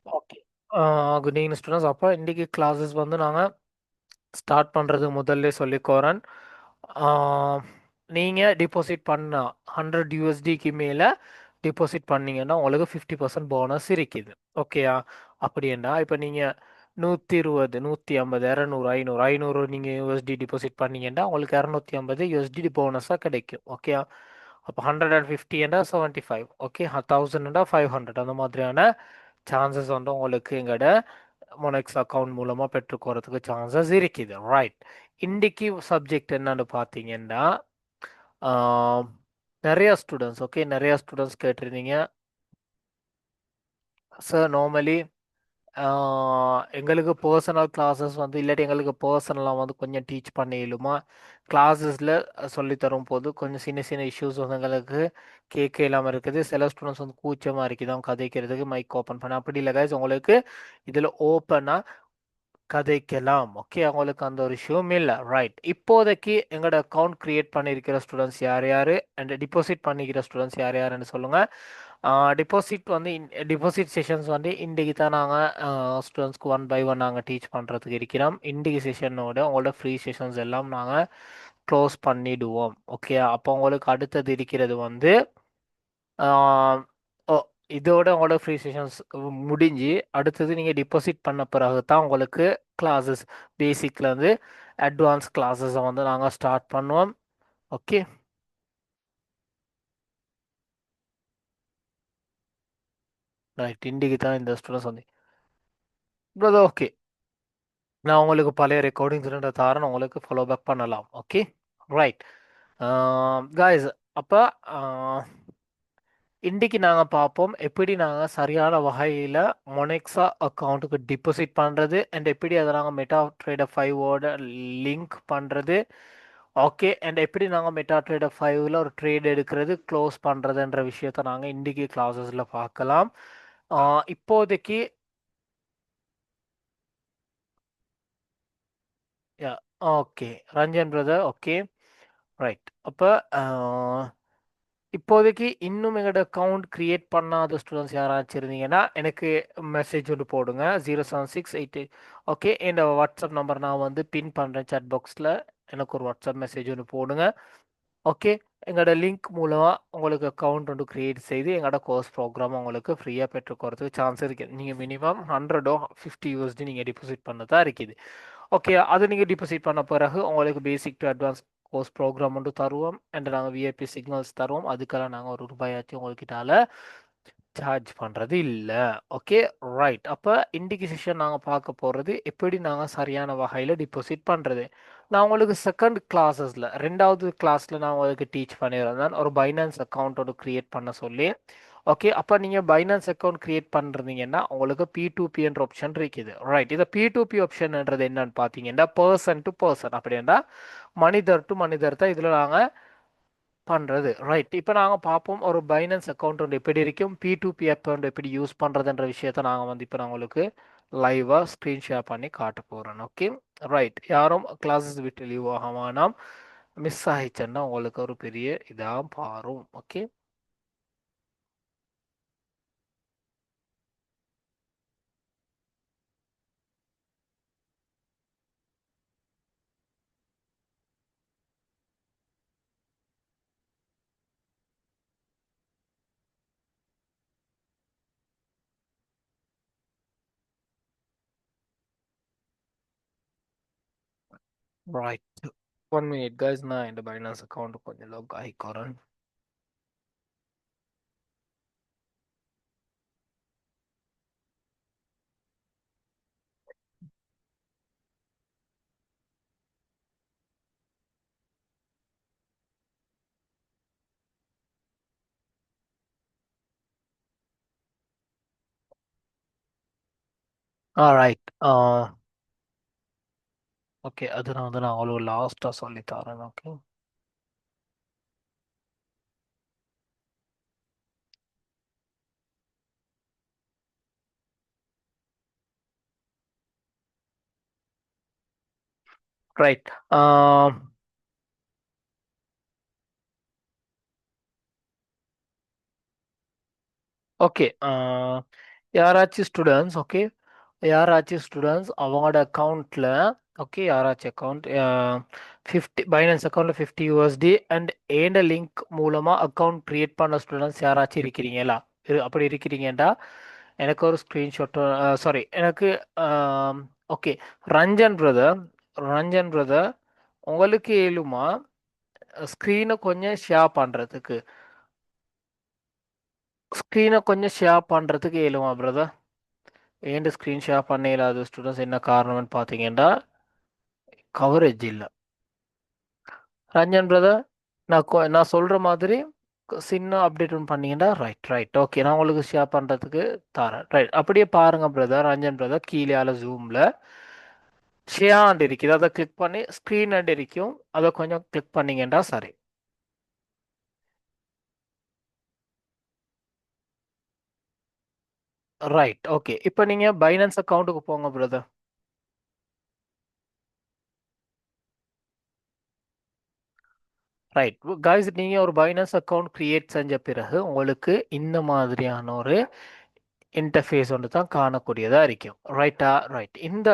Okay. Good evening students. அப்போ இன்றைக்கி classes வந்து நாங்கள் ஸ்டார்ட் பண்ணுறது முதல்ல சொல்லிக்கோறேன். நீங்கள் டிபாசிட் பண்ண 100 USDக்கு மேலே டிபாசிட் பண்ணீங்கன்னா உங்களுக்கு 50% போனஸ் இருக்குது. ஓகேயா? அப்படின்னா இப்போ நீங்கள் 120 150 200 500 500 நீங்கள் யூஎஸ்டி டிபாசிட் பண்ணீங்கன்னா உங்களுக்கு 250 USD போனஸாக கிடைக்கும். ஓகேயா? அப்போ 150 75. ஓகே, 1000 500 அந்த மாதிரியான சான்சஸ் வந்து உங்களுக்கு எங்களோட மொனெக்ஸ் அக்கௌண்ட் மூலமாக பெற்றுக்கொறதுக்கு சான்சஸ் இருக்குது. ரைட். இன்னைக்கு சப்ஜெக்ட் என்னன்னு பார்த்தீங்கன்னா, ஆம், நிறைய ஸ்டூடெண்ட்ஸ், ஓகே, நிறைய ஸ்டூடெண்ட்ஸ் கேட்டிருந்தீங்க சார். நார்மலி எங்களுக்கு பர்சனல் கிளாஸஸ் வந்து இல்லாட்டி எங்களுக்கு பர்சனலாக வந்து கொஞ்சம் டீச் பண்ணிடுமா கிளாஸஸில் சொல்லித்தரும் போது கொஞ்சம் சின்ன சின்ன இஷ்யூஸ் வந்து எங்களுக்கு கேட்க இல்லாமல் இருக்குது. சில ஸ்டூடெண்ட்ஸ் வந்து கூச்சமாக இருக்குது அவங்க கதைக்கிறதுக்கு மைக் ஓப்பன் பண்ண. அப்படி இல்லை கைஸ், உங்களுக்கு இதில் ஓப்பனாக கதைக்கலாம். ஓகே, அவங்களுக்கு அந்த ஒரு இஷ்யூவும் இல்லை. ரைட். இப்போதைக்கு எங்களோட அக்கௌண்ட் கிரியேட் பண்ணியிருக்கிற ஸ்டூடெண்ட்ஸ் யார் யார் அண்ட் டிபாசிட் பண்ணிக்கிற ஸ்டூடெண்ட்ஸ் யார் யாருன்னு சொல்லுங்கள். டிபாசிட் வந்து டிபாசிட் செஷன்ஸ் வந்து இன்றைக்கி தான் நாங்கள் ஸ்டூடெண்ட்ஸ்க்கு ஒன் பை ஒன் நாங்கள் டீச் பண்ணுறதுக்கு இருக்கிறோம். இன்றைக்கி செஷனோட உங்களோட ஃப்ரீ செஷன்ஸ் எல்லாம் நாங்கள் க்ளோஸ் பண்ணிடுவோம். ஓகே, அப்போ உங்களுக்கு அடுத்தது இருக்கிறது வந்து ஆஹ், ஓ இதோட உங்களோட ஃப்ரீ செஷன்ஸ் முடிஞ்சு அடுத்தது நீங்கள் டிபாசிட் பண்ண பிறகு தான் உங்களுக்கு கிளாஸஸ் பேசிக்லேருந்து அட்வான்ஸ் கிளாஸஸை வந்து நாங்கள் ஸ்டார்ட் பண்ணுவோம். ஓகே. ரைட். இன்றைக்கி தான் இந்த ஸ்டூடெண்ட்ஸ் வந்து பிரதர். ஓகே, நான் உங்களுக்கு பழைய ரெக்கார்டிங்ஸ் ரெண்டு தாரேன், உங்களுக்கு ஃபாலோ பேக் பண்ணலாம். ஓகே. ரைட். காய்ஸ், அப்போ இன்றைக்கி நாங்கள் பார்ப்போம் எப்படி நாங்கள் சரியான வகையில் மொனெக்ஸா அக்கௌண்ட்டுக்கு டிபாசிட் பண்ணுறது அண்ட் எப்படி அதை நாங்கள் மெட்டா ட்ரேடர் 5ஓட லிங்க் பண்ணுறது. ஓகே, அண்ட் எப்படி நாங்கள் மெட்டா ட்ரேடர் 5ல் ஒரு ட்ரேட் எடுக்கிறது க்ளோஸ் பண்ணுறதுன்ற விஷயத்த நாங்கள் இன்றைக்கி கிளாஸஸில் பார்க்கலாம். இப்போதைக்கு yeah, okay, Ranjan brother. Okay. Right. அப்போ இப்போதைக்கு இன்னும் எங்களோட அக்கௌண்ட் கிரியேட் பண்ணாத ஸ்டூடெண்ட்ஸ் யாராச்சும் இருந்தீங்கன்னா எனக்கு மெசேஜ் ஒன்று போடுங்க. 07688. ஓகே, இந்த வாட்ஸ்அப் நம்பர் நான் வந்து பின் பண்ணுறேன் chat பாக்ஸில். எனக்கு ஒரு வாட்ஸ்அப் மெசேஜ் ஒன்று போடுங்க. ஓகே, எங்களோட லிங்க் மூலமாக உங்களுக்கு அக்கௌண்ட் ஒன்று க்ரியேட் செய்து எங்களோட கோர்ஸ் ப்ரோக்ராம் உங்களுக்கு ஃப்ரீயாக பெற்றுக்கொறதுக்கு சான்ஸ் இருக்குது. நீங்கள் மினிமம் 100 or 50 USD நீங்கள் டிபாசிட் பண்ணதான் இருக்குது. ஓகே, அது நீங்கள் டிபாசிட் பண்ண பிறகு உங்களுக்கு basic to advance course programme ஒன்று தருவோம் அண்ட் நாங்கள் விஐபி சிக்னல்ஸ் தருவோம். அதுக்கெல்லாம் நாங்கள் ஒரு ரூபாயாச்சும் உங்கள்கிட்ட சார்ஜ் பண்ணுறது இல்லை. ஓகே. ரைட். அப்போ இன்றைக்கி செஷன் நாங்கள் பார்க்க போகிறது எப்படி நாங்கள் சரியான வகையில் டிபாசிட் பண்ணுறது. நான் உங்களுக்கு செகண்ட் கிளாஸஸில் ரெண்டாவது கிளாஸில் நான் உங்களுக்கு டீச் பண்ணியிருந்தேன் ஒரு பைனான்ஸ் அக்கௌண்ட்டோட க்ரியேட் பண்ண சொல்லி. ஓகே, அப்போ நீங்கள் பைனான்ஸ் அக்கௌண்ட் க்ரியேட் பண்ணுறீங்கன்னா உங்களுக்கு P2P என்ற ஆப்ஷன் இருக்குது. ரைட். இதை P2P ஆப்ஷன்ன்றது என்னன்னு பார்த்தீங்கன்னா பர்சன் டு பர்சன், அப்படின்னா மனிதர் டு மனிதர் தான் இதில் நாங்கள் பண்ணுறது. ரைட். இப்போ நாங்கள் பார்ப்போம் ஒரு பைனான்ஸ் அக்கௌண்ட் ஒன்று எப்படி இருக்கும், P2P அக்கௌண்ட் எப்படி யூஸ் பண்ணுறதுன்ற விஷயத்தை நாங்கள் வந்து இப்போ நான் உங்களுக்கு லைவாக ஸ்க்ரீன் ஷேர் பண்ணி காட்ட போகிறேன். ஓகே. ரைட். யாரும் கிளாஸஸ் விட்டு லீவ் ஆக வேணாம். மிஸ் ஆகிடுச்சுன்னா உங்களுக்கு ஒரு பெரிய இதாக பாரும். ஓகே. ரைட். 1 minute guys, நான் இந்த பைனான்ஸ் அக்கௌண்ட் கொஞ்சம் லாக் ஆகிக்கிறேன். ரைட். ஓகே, அது நான் அவ்வளோ லாஸ்ட்டாக சொல்லி தரேன். ஓகே. ரைட். ஓகே. யாராச்சும் ஸ்டூடெண்ட்ஸ் ஓகே, யாராச்சும் ஸ்டூடெண்ட்ஸ் அவங்களோட அக்கௌண்ட்டில் ஓகே, யாராச்சும் அக்கௌண்ட் 50 பைனான்ஸ் அக்கௌண்ட்டில் 50 USD அண்ட் ஏண்ட லிங்க் மூலமாக அக்கௌண்ட் க்ரியேட் பண்ண ஸ்டூடெண்ட்ஸ் யாராச்சும் இருக்கிறீங்களா? அப்படி இருக்கிறீங்கடா எனக்கு ஒரு ஸ்க்ரீன்ஷாட், சாரி எனக்கு okay, Ranjan brother, Ranjan brother உங்களுக்கு ஏழுமா ஸ்க்ரீனை கொஞ்சம் ஷேர் பண்ணுறதுக்கு, ஸ்க்ரீனை கொஞ்சம் ஷேர் பண்ணுறதுக்கு ஏழுமா பிரதர்? ஏன்ட்டு ஸ்க்ரீன் ஷேர் பண்ண இல்லாத ஸ்டூடெண்ட்ஸ் என்ன காரணம்னு பார்த்தீங்கன்னா கவரேஜ் இல்லை. ரஞ்சன் பிரதர், நான் சொல்கிற மாதிரி சின்ன அப்டேட் ஒன்று பண்ணீங்கன்னா ரைட் ரைட் ஓகே, நான் உங்களுக்கு ஷேர் பண்ணுறதுக்கு தரேன். ரைட், அப்படியே பாருங்கள் பிரதர், ரஞ்சன் பிரதர் கீழே ஜூமில் ஷேர் இருக்குது, அதை கிளிக் பண்ணி ஸ்க்ரீன் அண்ட் இருக்கும், அதை கொஞ்சம் கிளிக் பண்ணீங்கன்னா சரி. ரைட் ஓகே, இப்போ நீங்கள் பைனான்ஸ் அக்கௌண்ட்டுக்கு போங்க பிரதர். ரைட் காய்ஸ், நீங்கள் ஒரு பைனான்ஸ் அக்கௌண்ட் க்ரியேட் செஞ்ச பிறகு உங்களுக்கு இந்த மாதிரியான ஒரு இன்டர்ஃபேஸ் ஒன்று தான் காணக்கூடியதாக இருக்கும். ரைட்டா? ரைட், இந்த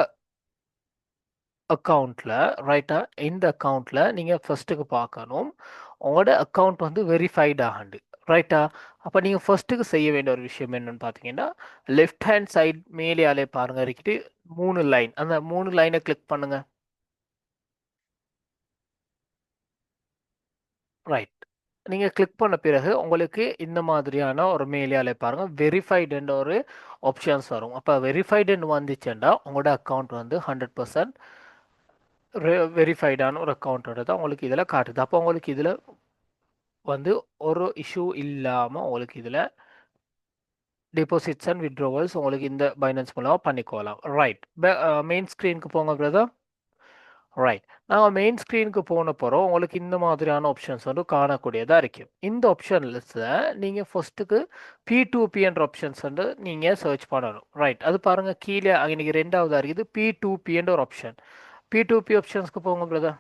அக்கௌண்ட்டில் ரைட்டா, இந்த அக்கௌண்ட்டில் நீங்கள் ஃபஸ்ட்டுக்கு பார்க்கணும் உங்களோட அக்கௌண்ட் வந்து வெரிஃபைட் ஆகண்டு. ரைட்டா? அப்போ நீங்கள் ஃபஸ்ட்டுக்கு செய்ய வேண்டிய ஒரு விஷயம் என்னன்னு பார்த்தீங்கன்னா, லெஃப்ட் ஹேண்ட் சைட் மேலேயாலே பாருங்க இருக்குது 3 லைன், அந்த 3 லைனை கிளிக் பண்ணுங்க. ரைட், நீங்கள் கிளிக் பண்ண பிறகு உங்களுக்கு இந்த மாதிரியான ஒரு மேலேயாலே பாருங்க வெரிஃபைடுன்ற ஒரு ஆப்ஷன்ஸ் வரும். அப்போ வெரிஃபைடுன்னு வந்துச்சுன்னா உங்களோட அக்கௌண்ட் வந்து 100% வெரிஃபைடான ஒரு அக்கௌண்ட்டோட தான் உங்களுக்கு இதில் காட்டுது. அப்போ உங்களுக்கு இதில் வந்து ஒரு இஷ்யூ இல்லாமல் உங்களுக்கு இதில் டெபாசிட்ஸ் அண்ட் விட்ரோவல்ஸ் உங்களுக்கு இந்த பைனான்ஸ் மூலமாக பண்ணிக்கோலாம். ரைட், மெயின் ஸ்க்ரீனுக்கு போங்க பிரதர். ரைட், நாங்கள் மெயின் ஸ்க்ரீனுக்கு போன போகிறோம் உங்களுக்கு இந்த மாதிரியான ஆப்ஷன்ஸ் வந்து காணக்கூடியதாக இருக்கும். இந்த ஆப்ஷன்ஸில் நீங்கள் ஃபஸ்ட்டுக்கு P2P என்ற ஆப்ஷன்ஸ் வந்து நீங்கள் சர்ச் பண்ணணும். ரைட், அது பாருங்கள் கீழே இன்னைக்கு ரெண்டாவதாக இருக்குது P2P என்ற ஒரு ஆப்ஷன். P2P ஆப்ஷன்ஸ்க்கு போங்க பிரதர்.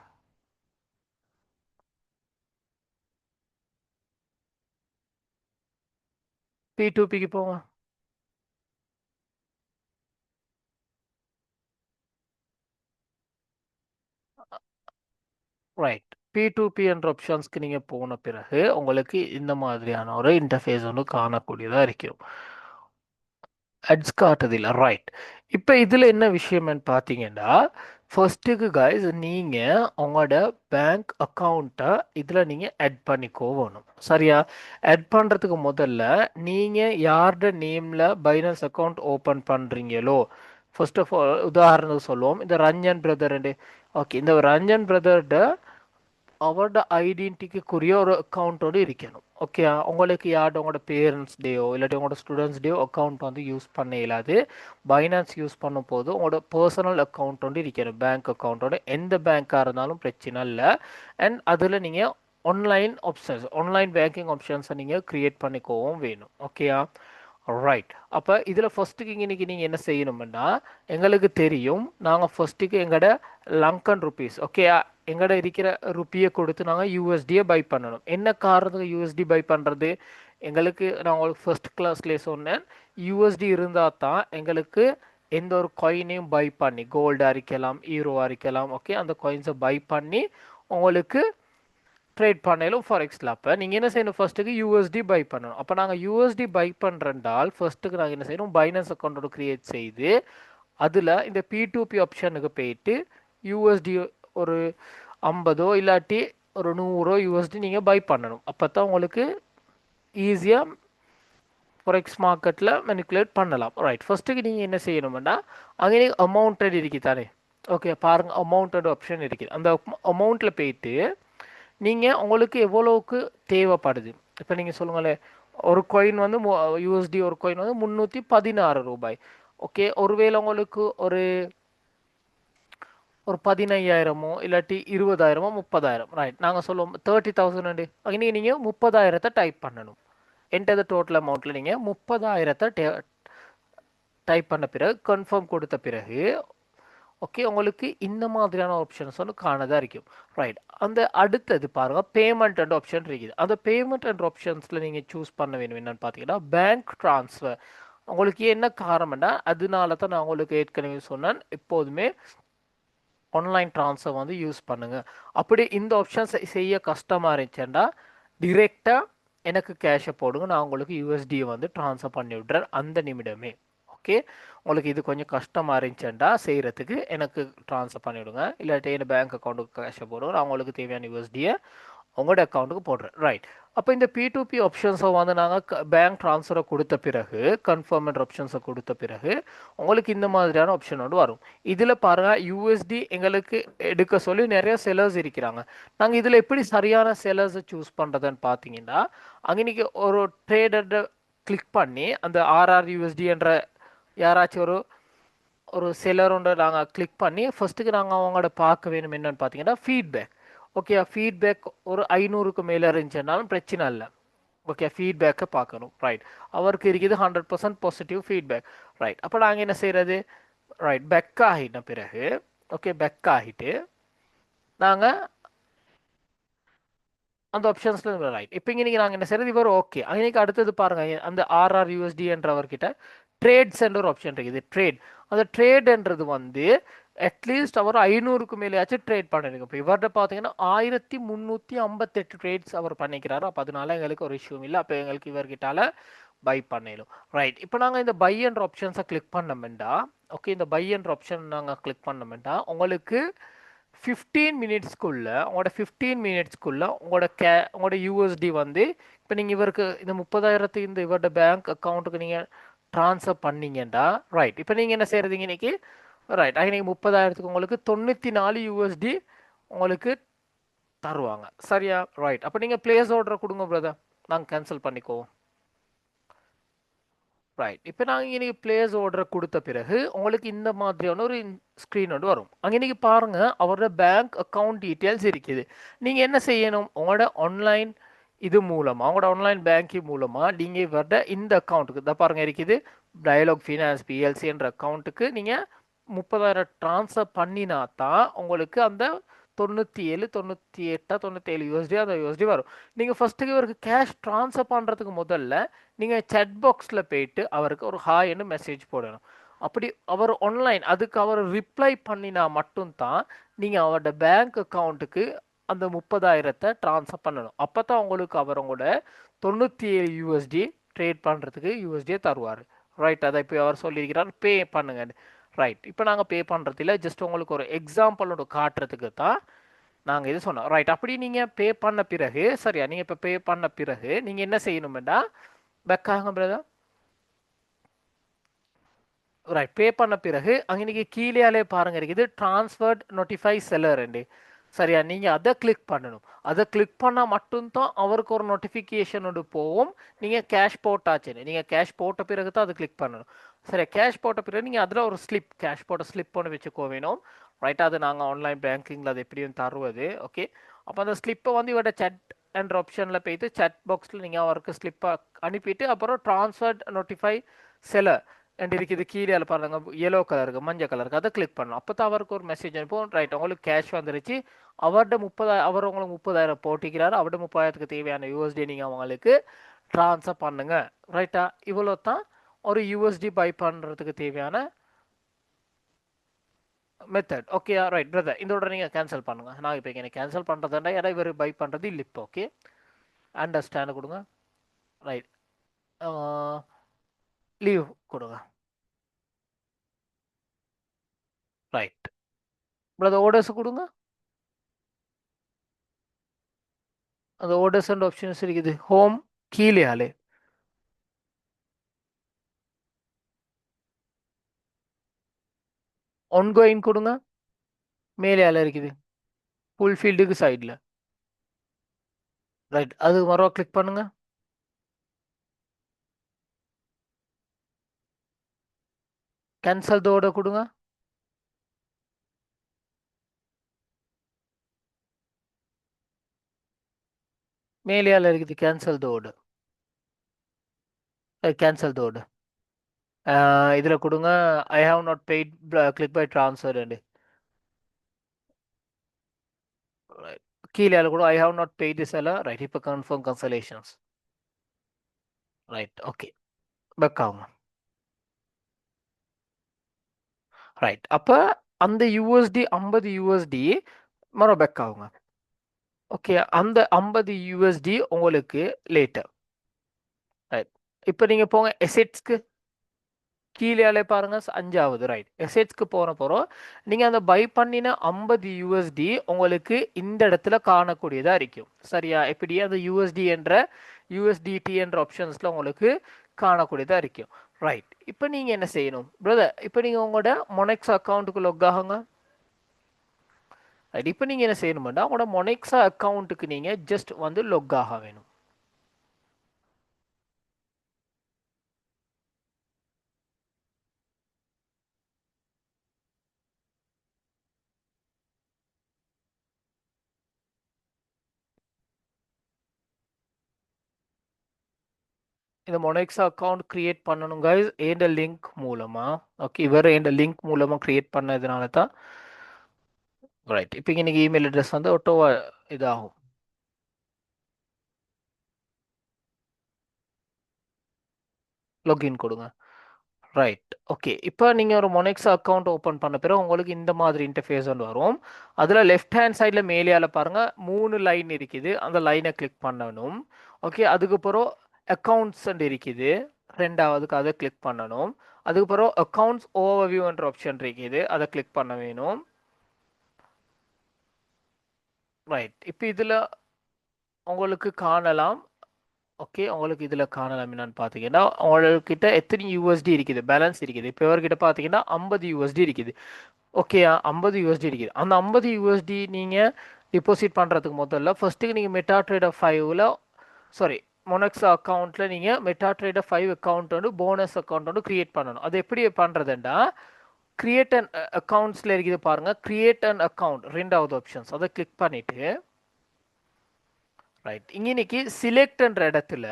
P2Pக்கு போங்க. ரைட், P2P என்ற ஆப்ஷன்ஸ்க்கு நீங்கள் போன பிறகு உங்களுக்கு இந்த மாதிரியான ஒரு இன்டர்ஃபேஸ் ஒன்று காணக்கூடியதாக இருக்கும். அட்ஸ் காட்டுதில்ல. ரைட், இப்போ இதில் என்ன விஷயம்னு பார்த்தீங்கன்னா, ஃபர்ஸ்ட்டுக்கு கைஸ் நீங்கள் உங்களோட பேங்க் அக்கௌண்ட்டை இதில் நீங்கள் ஆட் பண்ணிக்கோவணும். சரியா? ஆட் பண்ணுறதுக்கு முதல்ல நீங்கள் யாரோட நேமில் பைனான்ஸ் அக்கௌண்ட் ஓப்பன் பண்ணுறீங்களோ, ஃபர்ஸ்ட் ஆஃப் ஆல் உதாரணத்துக்கு சொல்லுவோம், இந்த ரஞ்சன் பிரதர். ஓகே, இந்த ரஞ்சன் பிரதர்ட அவரோட ஐடென்டிட்டிக்குரிய ஒரு அக்கௌண்ட்டோடு இருக்கணும். ஓகே, உங்களுக்கு யார்ட உங்களோட பேரண்ட்ஸ் டேயோ இல்லாட்டி உங்களோட ஸ்டூடெண்ட்ஸ் டேயோ அக்கௌண்ட் வந்து யூஸ் பண்ண இயலாது. பைனான்ஸ் யூஸ் பண்ணும் போது உங்களோட பர்சனல் அக்கௌண்ட் வந்து இருக்கணும், பேங்க் அக்கௌண்ட்டோட. எந்த பேங்காக இருந்தாலும் பிரச்சனை இல்லை. அண்ட் அதில் நீங்கள் ஆன்லைன் ஆப்ஷன்ஸ், ஆன்லைன் பேங்கிங் ஆப்ஷன்ஸை நீங்கள் க்ரியேட் பண்ணிக்கவும் வேணும். ஓகேயா? ரைட், அப்போ இதில் ஃபஸ்ட்டுக்கு இன்னைக்கு நீங்கள் என்ன செய்யணும்னா, எங்களுக்கு தெரியும் நாங்கள் ஃபஸ்ட்டுக்கு எங்களோட லங்கன் ருபீஸ் ஓகே, எங்கள்ட இருக்கிற ருப்பியை கொடுத்து நாங்கள் யூஎஸ்டியை பை பண்ணணும். என்ன காரணத்துக்கு யூஎஸ்டி பை பண்ணுறது? எங்களுக்கு நான் உங்களுக்கு ஃபர்ஸ்ட் கிளாஸ்லேயே சொன்னேன், யூஎஸ்டி இருந்தால் தான் எங்களுக்கு எந்த ஒரு காயினையும் பை பண்ணி, கோல்டாக இருக்கலாம், ஈரோவாக இருக்கலாம், ஓகே, அந்த காயின்ஸை பை பண்ணி உங்களுக்கு ட்ரேட் பண்ணலும் ஃபாரெக்ஸில். அப்போ நீங்கள் என்ன செய்யணும், ஃபர்ஸ்ட்டுக்கு யூஎஸ்டி பை பண்ணணும். அப்போ நாங்கள் யூஎஸ்டி பை பண்ணுறதால் ஃபர்ஸ்ட்டுக்கு நாங்கள் என்ன செய்யணும், பைனான்ஸ் அக்கௌண்ட்டோட க்ரியேட் செய்து அதில் இந்த P2P ஆப்ஷனுக்கு போயிட்டு யூஎஸ்டி ஒரு 50 இல்லாட்டி ஒரு 100 யூஎஸ்டி நீங்கள் பை பண்ணணும். அப்போ தான் உங்களுக்கு ஈஸியாக ஃபாரெக்ஸ் மார்க்கெட்டில் மெனிக்குலேட் பண்ணலாம். ரைட், ஃபர்ஸ்ட்டுக்கு நீங்கள் என்ன செய்யணும்னா, அங்கே அமௌண்ட்டட் இருக்குது தானே, ஓகே பாருங்கள் அமௌண்ட்டட் ஆப்ஷன் இருக்குது. அந்த அமௌண்ட்டில் போயிட்டு நீங்கள் உங்களுக்கு எவ்வளோவுக்கு தேவைப்படுது, இப்போ நீங்கள் சொல்லுங்களேன், ஒரு காயின் வந்து யூஎஸ்டி ஒரு காயின் வந்து 316 ரூபாய். ஓகே, ஒருவேளை உங்களுக்கு ஒரு ஒரு 15,000மோ இல்லாட்டி 20,000மோ 30,000, ரைட், நாங்கள் சொல்லுவோம் 30,000. அங்கே நீங்கள் 30,000 டைப் பண்ணணும். என்கிட்ட டோட்டல் அமௌண்ட்டில் நீங்கள் 30,000 டைப் பண்ண பிறகு கன்ஃபார்ம் கொடுத்த பிறகு ஓகே, உங்களுக்கு இந்த மாதிரியான ஆப்ஷன்ஸ் வந்து காணதாக இருக்கும். ரைட், அந்த அடுத்தது பாருங்கள் பேமெண்ட் அண்ட் ஆப்ஷன் இருக்குது. அந்த பேமெண்ட் அண்ட் ஆப்ஷன்ஸில் நீங்கள் சூஸ் பண்ண வேணும் என்னென்னு பார்த்தீங்கன்னா பேங்க் ட்ரான்ஸ்ஃபர். உங்களுக்கு என்ன காரணம்னா அதனால தான் நான் உங்களுக்கு ஏற்கனவே சொன்னேன் எப்போதுமே ஆன்லைன் ட்ரான்ஸ்ஃபர் வந்து யூஸ் பண்ணுங்க. அப்படி இந்த ஆப்ஷன் செய்ய கஷ்டமா இருந்துச்சுன்னா டிரெக்டா எனக்கு கேஷை போடுங்க, நான் உங்களுக்கு யூஎஸ்டியை வந்து ட்ரான்ஸ்ஃபர் பண்ணி விட்றேன் அந்த நிமிடமே. ஓகே, உங்களுக்கு இது கொஞ்சம் கஷ்டமாக இருந்துச்சுன்னா செய்கிறதுக்கு எனக்கு ட்ரான்ஸ்ஃபர் பண்ணிவிடுங்க, இல்லாட்டி என் பேங்க் அக்கௌண்ட்டுக்கு கேஷை போடுங்க, நான் உங்களுக்கு தேவையான யூஎஸ்டியை உங்களோட அக்கௌண்ட்டுக்கு போடுறேன். ரைட். அப்போ இந்த P2P ஆப்ஷன்ஸை வந்து நாங்கள் பேங்க் ட்ரான்ஸ்ஃபரை கொடுத்த பிறகு கன்ஃபர்மண்ட் ஆப்ஷன்ஸை கொடுத்த பிறகு உங்களுக்கு இந்த மாதிரியான ஆப்ஷன் வந்து வரும். இதில் பாருங்கள் யூஎஸ்டி எங்களுக்கு எடுக்க சொல்லி நிறைய செல்லர்ஸ் இருக்கிறாங்க. நாங்கள் இதில் எப்படி சரியான செல்லர்ஸை சூஸ் பண்ணுறதுன்னு பார்த்தீங்கன்னா அங்கே நீங்கள் ஒரு ட்ரேடரை கிளிக் பண்ணி அந்த RRUSD என்ற யாராச்சும் ஒரு ஒரு செல்லரோட நாங்கள் கிளிக் பண்ணி ஃபஸ்ட்டுக்கு நாங்கள் அவங்களோட பார்க்க வேணும் என்னன்னு பார்த்தீங்கன்னா ஃபீட்பேக். ஓகே, ஃபீட்பேக் ஒரு 500க்கு மேலே இருந்துச்சுன்னாலும் பிரச்சனை இல்லை. ஓகே, ஃபீட்பேக்கை பார்க்கணும். ரைட், அவருக்கு இருக்குது 100% பாசிட்டிவ் ஃபீட்பேக். ரைட், அப்போ நாங்கள் என்ன செய்கிறது? ரைட், பெக் ஆகிட்ட பிறகு ஓகே பெக் ஆகிட்டு நாங்கள் அந்த ஆப்ஷன்ஸில் ரைட். இப்போ இங்கே நீங்கள் நாங்கள் என்ன செய்கிறது? இவர் ஓகே அன்றைக்கி அடுத்தது பாருங்கள் அந்த RRUSD என்றவர்கிட்ட ட்ரேட்ஸ் என்ற ஒரு ஆப்ஷன் இருக்குது. ட்ரேட், அந்த ட்ரேட்ன்றது வந்து அட்லீஸ்ட் அவர் 500க்கு மேலேயாச்சும் ட்ரேட் பண்ணிருக்கு. இப்போ இவர்கிட்ட பார்த்தீங்கன்னா 1358 ட்ரேட்ஸ் அவர் பண்ணிக்கிறாரு. அப்போ அதனால எங்களுக்கு ஒரு இஷ்யூ இல்லை. அப்போ எங்களுக்கு இவர்கிட்டால பை பண்ணிடும். ரைட், இப்போ நாங்கள் இந்த பை என்ற ஆப்ஷன்ஸை கிளிக் பண்ணோம்டா ஓகே, இந்த பை என்ற ஆப்ஷன் நாங்கள் கிளிக் பண்ணோம்டா உங்களுக்கு 15 மினிட்ஸ்க்குள்ள உங்களோட 15 மினிட்ஸ்க்குள்ள உங்களோட யூஎஸ்டி வந்து இப்போ நீங்கள் இவருக்கு இந்த 30,000 இந்த இவரோட பேங்க் அக்கௌண்ட்டுக்கு நீங்கள் ட்ரான்ஸ்ஃபர் பண்ணீங்கடா. ரைட், இப்போ நீங்கள் என்ன செய்கிறீங்க இன்னைக்கு? ரைட், அன்னைக்கு 30,000க்கு உங்களுக்கு 94 யூஎஸ்டி உங்களுக்கு தருவாங்க. சரியா? ரைட், அப்போ நீங்கள் பிளேஸ் ஆர்டரை கொடுங்க பிரதர், நாங்கள் கேன்சல் பண்ணிக்குவோம். ரைட், இப்போ நாங்கள் இன்னைக்கு பிளேஸ் ஆர்டரை கொடுத்த பிறகு உங்களுக்கு இந்த மாதிரியான ஒரு ஸ்க்ரீன் வந்து வரும். அங்கே இன்னைக்கு பாருங்கள் அவரோட பேங்க் அக்கௌண்ட் டீட்டெயில்ஸ் இருக்குது. நீங்கள் என்ன செய்யணும்? உங்களோட ஆன்லைன் இது மூலமாக உங்களோட ஆன்லைன் பேங்கிங் மூலமாக நீங்கள் இவரோட இந்த அக்கௌண்ட்டுக்கு தான் பாருங்கள் இருக்குது டயலாக் ஃபினான்ஸ் பிஎல்சி என்ற அக்கௌண்ட்டுக்கு நீங்கள் 30,000 ட்ரான்ஸ்ஃபர் பண்ணினா தான் உங்களுக்கு அந்த 97 98 97 யூஎஸ்டி அந்த யூஎஸ்டி வரும். நீங்கள் ஃபஸ்ட்டுக்கு இவருக்கு கேஷ் ட்ரான்ஸ்ஃபர் பண்ணுறதுக்கு முதல்ல நீங்கள் செட் பாக்ஸில் போயிட்டு அவருக்கு ஒரு ஹாய்னு மெசேஜ் போடணும். அப்படி அவர் ஆன்லைன் அதுக்கு அவர் ரிப்ளை பண்ணினா மட்டும்தான் நீங்கள் அவரோட பேங்க் அக்கௌண்ட்டுக்கு அந்த 30,000 ட்ரான்ஸ்ஃபர் பண்ணணும். அப்போ தான் உங்களுக்கு அவரோட 97 யூஎஸ்டி ட்ரேட் பண்ணுறதுக்கு யூஎஸ்டியை தருவார். ரைட், அதை இப்போ அவர் சொல்லியிருக்கிறார் பே பண்ணுங்க. ரைட், இப்போ நாங்கள் பே பண்ணுறதில்ல, ஜஸ்ட் உங்களுக்கு ஒரு எக்ஸாம்பிளோட காட்டுறதுக்கு தான் நாங்கள் இது சொன்னோம். ரைட், அப்படி நீங்கள் பே பண்ண பிறகு சரியா நீங்கள் இப்போ பே பண்ண பிறகு நீங்கள் என்ன செய்யணுமெண்டா பேக் ஆகுங்க பிரதர். ரைட், பே பண்ண பிறகு அங்கே நீங்கள் கீழே பாருங்க இருக்குது ட்ரான்ஸ்ஃபர்ட் நோட்டிஃபை செல்லர். சரியா, நீங்கள் அதை கிளிக் பண்ணணும். அதை கிளிக் பண்ணால் மட்டும்தான் அவருக்கு ஒரு நோட்டிஃபிகேஷன் ஒன்று போகும் நீங்கள் கேஷ் போட்டாச்சுன்னு. நீங்கள் கேஷ் போட்ட பிறகு தான் அதை கிளிக் பண்ணணும். சரி, கேஷ் போட்ட பிறகு நீங்கள் அதில் ஒரு ஸ்லிப் கேஷ் போட்ட ஸ்லிப் ஒன்று வச்சுக்கோ வேணும். ரைட்டாக அது நாங்கள் ஆன்லைன் பேங்கிங்கில் அது எப்படியும் தருவது. ஓகே, அப்போ அந்த ஸ்லிப்பை வந்து இவரோட சட் என்ற ஆப்ஷனில் போய்ட்டு சட் பாக்ஸில் நீங்கள் அவருக்கு ஸ்லிப்பை அனுப்பிட்டு அப்புறம் ட்ரான்ஸ்ஃபர்ட் நோட்டிஃபை செல்லர் அண்ட் இருக்குது கீழே பாருங்க எல்லோ கலருக்கு மஞ்சள் கலருக்கு அதை கிளிக் பண்ணணும். அப்போ தான் அவருக்கு ஒரு மெசேஜ் அனுப்பும். ரைட், உங்களுக்கு கேஷ் வந்துருச்சு. அவர்கிட்ட 30,000 அவர் உங்களுக்கு 30,000 போட்டிக்கிறாரு. அவர்கிட்ட 30,000க்கு தேவையான யூஎஸ்டி நீங்கள் அவங்களுக்கு ட்ரான்ஸ்ஃபர் பண்ணுங்க. ரைட்டா, இவ்வளோ தான் ஒரு யூஎஸ்டி பை பண்ணுறதுக்கு தேவையான மெத்தட். ஓகே ரைட் பிரதர், இதோட நீங்கள் கேன்சல் பண்ணுங்க. நான் இப்போ எனக்கு கேன்சல் பண்ணுறதுண்டா ஏன்னா இவர் பை பண்ணுறது இல்லை இப்போ. ஓகே, அண்டர்ஸ்டாண்ட் கொடுங்க. ரைட், லீவ் கொடுங்க. ரைட் பிரதர், ஓடர்ஸ் கொடுங்க. அந்த ஓடர்ஸ் அண்ட் ஆப்ஷன்ஸ் இருக்குது ஹோம் கீழே ஆளு ஒன்கோயிங் கொடுங்க. மேலே ஆள இருக்குது ஃபுல் ஃபீல்டுக்கு சைடில். ரைட், அது மறுவா கிளிக் பண்ணுங்க. கேன்சல் தோட கொடுங்க. மேலே ஆள இருக்குது கேன்சல் தோடு. கேன்சல் தோடு இதில் கொடுங்க. I have not paid click by transfer. கீழே கூட I have not paid this எல்லாம். ரைட், இப்போ confirm cancellations. Right, okay back ஆகுங்க. ரைட். அப்போ அந்த யூஎஸ்டி 50 யூஎஸ்டி மறுபேக் ஆகுங்க. ஓகே, அந்த 50 யூஎஸ்டி உங்களுக்கு லேட்டர். ரைட். இப்போ நீங்கள் போங்க எசெட்ஸ்க்கு, கீழே பாருங்க, அஞ்சாவது. ரைட், எசெட்ஸ்க்கு போன போகிறோம். நீங்கள் அந்த பை பண்ணின 50 யூஎஸ்டி உங்களுக்கு இந்த இடத்துல காணக்கூடியதாக இருக்கும். சரியா? எப்படி அந்த யூஎஸ்டி என்ற யூஎஸ்டிடி என்ற ஆப்ஷன்ஸில் உங்களுக்கு காணக்கூடியதாக இருக்கும். ரைட். இப்போ நீங்கள் என்ன செய்யணும் பிரதர்? இப்போ நீங்கள் உங்களோட மொனெக்ஸ் அக்கௌண்ட்டுக்கு லொக் ஆகுங்க. ரைட். இப்போ நீங்கள் என்ன செய்யணும்னா உங்களோட மொனெக்ஸா அக்கௌண்ட்டுக்கு நீங்கள் ஜஸ்ட் வந்து லொக் ஆக வேணும். இந்த மொனெக்ஸா அக்கௌண்ட் கிரியேட் பண்ணணும் கைஸ், ஏண்ட லிங்க் மூலமா. ஓகே, இவர் ஏண்ட லிங்க் மூலமா கிரியேட் பண்ணதுனால தான். ரைட். இப்போ இன்னைக்கு இமெயில் அட்ரஸ் வந்து ஒட்டோவா இதாகும். லாகின் கொடுங்க. ரைட். ஓகே, இப்போ நீங்கள் ஒரு மொனெக்ஸா அக்கௌண்ட் ஓப்பன் பண்ண பிறகு உங்களுக்கு இந்த மாதிரி இன்டர்ஃபேஸ் வந்து வரும். அதில் லெஃப்ட் ஹேண்ட் சைடில் மேலேயால பாருங்கள் 3 லைன் இருக்குது. அந்த லைனை கிளிக் பண்ணணும். ஓகே, அதுக்கப்புறம் அக்கௌண்ட்ஸ் இருக்குது, ரெண்டாவதுக்கு அதை கிளிக் பண்ணணும். அதுக்கப்புறம் அக்கௌண்ட்ஸ் ஓவர்வியூன்ற ஆப்ஷன் இருக்குது, அதை கிளிக் பண்ண வேணும். ரைட். இப்போ இதில் உங்களுக்கு காணலாம். ஓகே, உங்களுக்கு இதில் காணலாம் என்னன்னு பார்த்தீங்கன்னா உங்கள்கிட்ட எத்தனை யூஎஸ்டி இருக்குது, பேலன்ஸ் இருக்குது. இப்போ இவர்கிட்ட பார்த்தீங்கன்னா 50 யூஎஸ்டி இருக்குது. ஓகே, 50 யூஎஸ்டி இருக்குது. அந்த 50 யூஎஸ்டி நீங்கள் டிபாசிட் பண்ணுறதுக்கு முதல்ல ஃபர்ஸ்ட்டுக்கு நீங்கள் மெட்டாட்ரேடர் 5ல், சாரி, மொனெக்ஸா அக்கௌண்ட்டில் நீங்கள் மெட்டாட்ரேடர் 5 அக்கௌண்ட் வந்து போனஸ் அக்கௌண்ட் வந்து க்ரியேட் பண்ணணும். அது எப்படி பண்ணுறதுன்னா, கிரியேட் அண்ட் அக்கௌண்ட்ஸில் இருக்குது பாருங்கள், கிரியேட் அண்ட் அக்கௌண்ட் ரெண்டாவது ஆப்ஷன்ஸ், அதை கிளிக் பண்ணிவிட்டு ரைட், இங்கே இன்னைக்கு சிலெக்ட்ன்ற இடத்துல,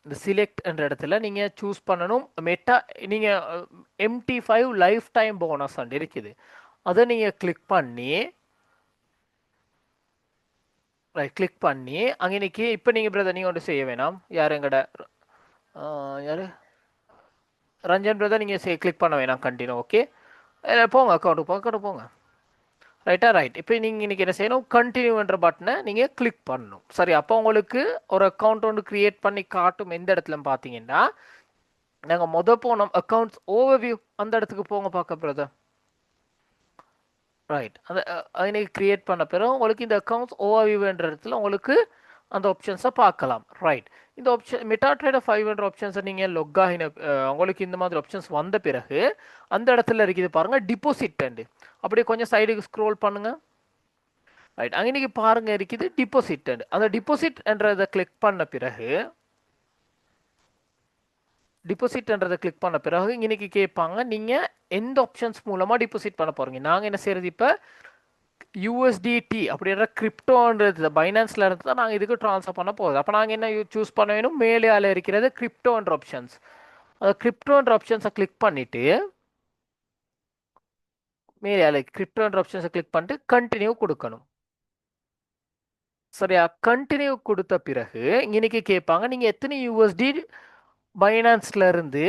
இந்த சிலெக்ட் என்ற இடத்துல நீங்கள் சூஸ் பண்ணணும் மெட்டா. நீங்கள் MT5 life time bonus and இருக்குது, அதை நீங்கள் கிளிக் பண்ணி ரைட், கிளிக் பண்ணி அங்கே இன்னைக்கு இப்போ நீங்கள் பிரதர் நீங்கள் ஒன்று செய்ய வேணாம். யார் எங்கட யார் ரஞ்சன் பிரதர், நீங்கள் கிளிக் பண்ண வேணாம், கண்டினியூ. ஓகே, போங்க அக்கௌண்ட்டு போங்க. ரைட்டா? ரைட். இப்போ நீங்கள் இன்றைக்கி என்ன செய்யணும், கண்டினியூன்ற பட்டனை நீங்கள் கிளிக் பண்ணணும். சரி, அப்போ உங்களுக்கு ஒரு அக்கௌண்ட் ஒன்று க்ரியேட் பண்ணி காட்டும். எந்த இடத்துல பார்த்தீங்கன்னா, நாங்கள் போனோம் அக்கௌண்ட்ஸ் ஓவர்வியூ, அந்த இடத்துக்கு போங்க பார்க்க பிரதர். ரைட். அந்த இன்னைக்கு க்ரியேட் பண்ண பிறகு உங்களுக்கு இந்த அக்கௌண்ட்ஸ் ஓவர்வியூன்ற இடத்துல உங்களுக்கு அந்த ஆப்ஷன்ஸை பார்க்கலாம். ரைட். இந்த ஆப்ஷன் மெட்டாட்ரேடர் 500 ஆப்ஷன்ஸை நீங்கள் லொக் ஆகின உங்களுக்கு இந்த மாதிரி ஆப்ஷன்ஸ் வந்த பிறகு அந்த இடத்துல இருக்குது பாருங்கள் டிபாசிட் அண்டு. அப்படியே கொஞ்சம் சைடுக்கு ஸ்க்ரோல் பண்ணுங்கள். ரைட், அங்கே இன்னைக்கு பாருங்கள் இருக்குது டிபாசிட் அண்டு. அந்த டிபாசிட் என்றதை கிளிக் பண்ண பிறகு டிபாசிட்ன்றதை கிளிக் பண்ண பிறகு இன்னைக்கு கேட்பாங்க நீங்கள் எந்த ஆப்ஷன்ஸ் மூலமாக டிபாசிட் பண்ண போகிறீங்க. நாங்கள் என்ன செய்கிறது, இப்போ யூஎஸ்டிடி அப்படின்ற கிரிப்டோன்றது பைனான்ஸில் இருந்து தான் நாங்கள் இதுக்கு ட்ரான்ஸ்ஃபர் பண்ண போகுது. அப்போ நாங்கள் என்ன சூஸ் பண்ண வேணும், மேலே இருக்கிறது கிரிப்டோன்ற ஆப்ஷன்ஸ். அந்த கிரிப்டோன்ற ஆப்ஷன்ஸை கிளிக் பண்ணிவிட்டு மேலே கிரிப்டோன்ற ஆப்ஷன்ஸை கிளிக் பண்ணிட்டு கண்டினியூ கொடுக்கணும். சரியா? கண்டினியூ கொடுத்த பிறகு இன்னைக்கு கேட்பாங்க நீங்கள் எத்தனை யூஎஸ்டி பைனான்ஸ்ல இருந்து